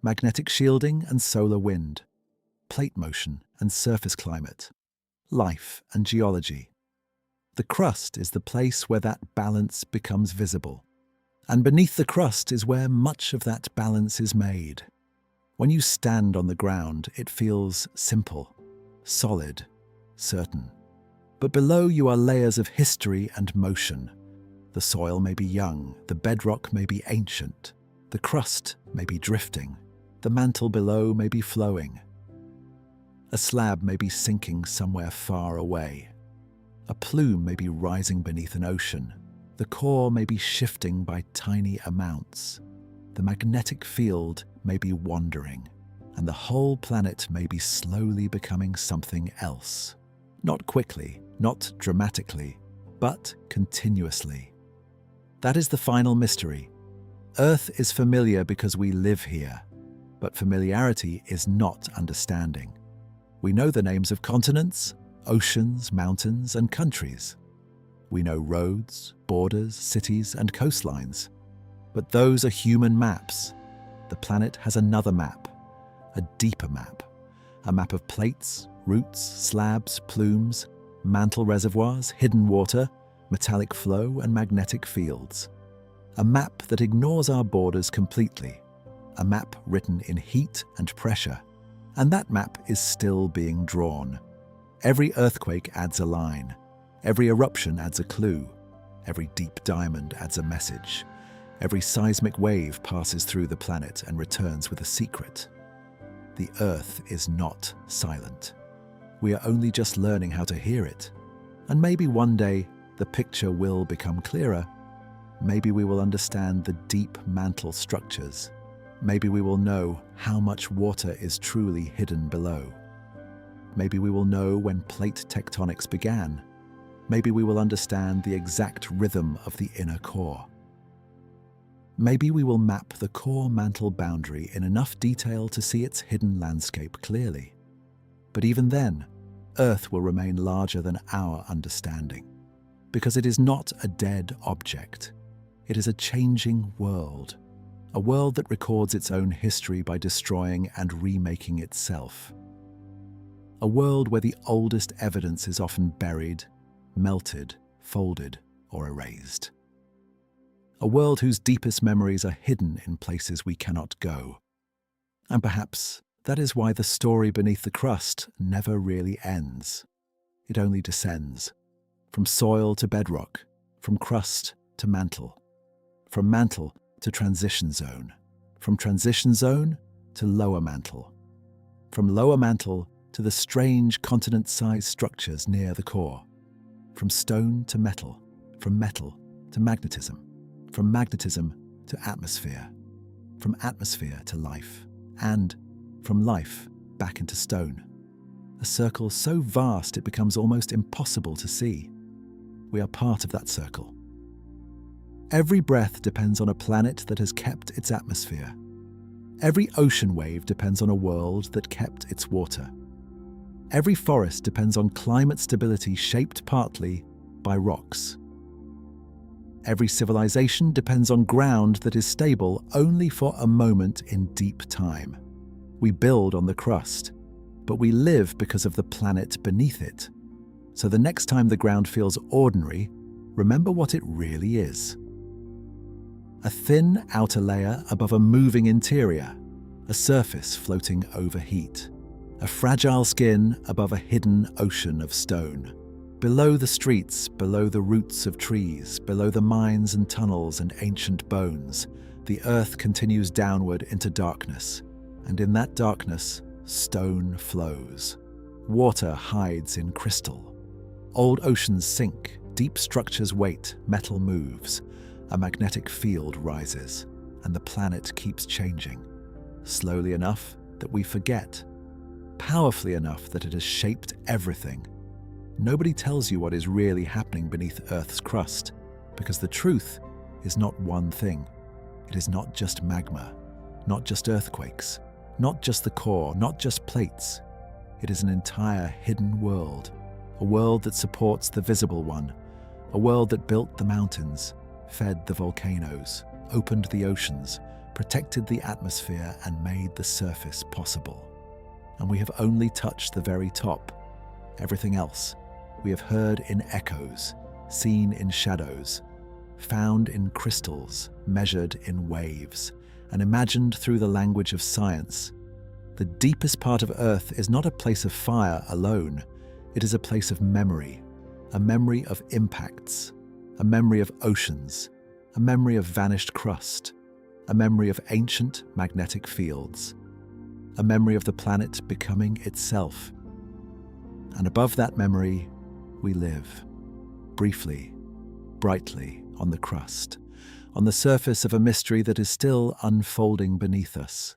magnetic shielding and solar wind, plate motion and surface climate, life and geology. The crust is the place where that balance becomes visible. And beneath the crust is where much of that balance is made. When you stand on the ground, it feels simple, solid, certain. But below you are layers of history and motion. The soil may be young, the bedrock may be ancient, the crust may be drifting, the mantle below may be flowing. A slab may be sinking somewhere far away. A plume may be rising beneath an ocean. The core may be shifting by tiny amounts. The magnetic field may be wandering, and the whole planet may be slowly becoming something else. Not quickly, not dramatically, but continuously. That is the final mystery. Earth is familiar because we live here, but familiarity is not understanding. We know the names of continents, oceans, mountains, and countries. We know roads, borders, cities, and coastlines. But those are human maps. The planet has another map, a deeper map. A map of plates, roots, slabs, plumes, mantle reservoirs, hidden water, metallic flow, and magnetic fields. A map that ignores our borders completely. A map written in heat and pressure. And that map is still being drawn. Every earthquake adds a line. Every eruption adds a clue. Every deep diamond adds a message. Every seismic wave passes through the planet and returns with a secret. The Earth is not silent. We are only just learning how to hear it. And maybe one day the picture will become clearer. Maybe we will understand the deep mantle structures. Maybe we will know how much water is truly hidden below. Maybe we will know when plate tectonics began. Maybe we will understand the exact rhythm of the inner core. Maybe we will map the core mantle boundary in enough detail to see its hidden landscape clearly. But even then, Earth will remain larger than our understanding, because it is not a dead object. It is a changing world, a world that records its own history by destroying and remaking itself. A world where the oldest evidence is often buried, melted, folded, or erased. A world whose deepest memories are hidden in places we cannot go. And perhaps that is why the story beneath the crust never really ends. It only descends, from soil to bedrock, from crust to mantle, from mantle to transition zone, from transition zone to lower mantle, from lower mantle to the strange continent-sized structures near the core, from stone to metal, from metal to magnetism, from magnetism to atmosphere, from atmosphere to life, and from life back into stone. A circle so vast it becomes almost impossible to see. We are part of that circle. Every breath depends on a planet that has kept its atmosphere. Every ocean wave depends on a world that kept its water. Every forest depends on climate stability shaped partly by rocks. Every civilization depends on ground that is stable only for a moment in deep time. We build on the crust, but we live because of the planet beneath it. So the next time the ground feels ordinary, remember what it really is. A thin outer layer above a moving interior, a surface floating over heat, a fragile skin above a hidden ocean of stone. Below the streets, below the roots of trees, below the mines and tunnels and ancient bones, the earth continues downward into darkness, and in that darkness, stone flows. Water hides in crystal. Old oceans sink, deep structures wait, metal moves. A magnetic field rises, and the planet keeps changing, slowly enough that we forget, powerfully enough that it has shaped everything. Nobody tells you what is really happening beneath Earth's crust, because the truth is not one thing. It is not just magma, not just earthquakes, not just the core, not just plates. It is an entire hidden world, a world that supports the visible one, a world that built the mountains, fed the volcanoes, opened the oceans, protected the atmosphere, and made the surface possible. And we have only touched the very top. Everything else we have heard in echoes, seen in shadows, found in crystals, measured in waves, and imagined through the language of science. The deepest part of Earth is not a place of fire alone. It is a place of memory, a memory of impacts, a memory of oceans, a memory of vanished crust, a memory of ancient magnetic fields, a memory of the planet becoming itself. And above that memory, we live, briefly, brightly on the crust, on the surface of a mystery that is still unfolding beneath us.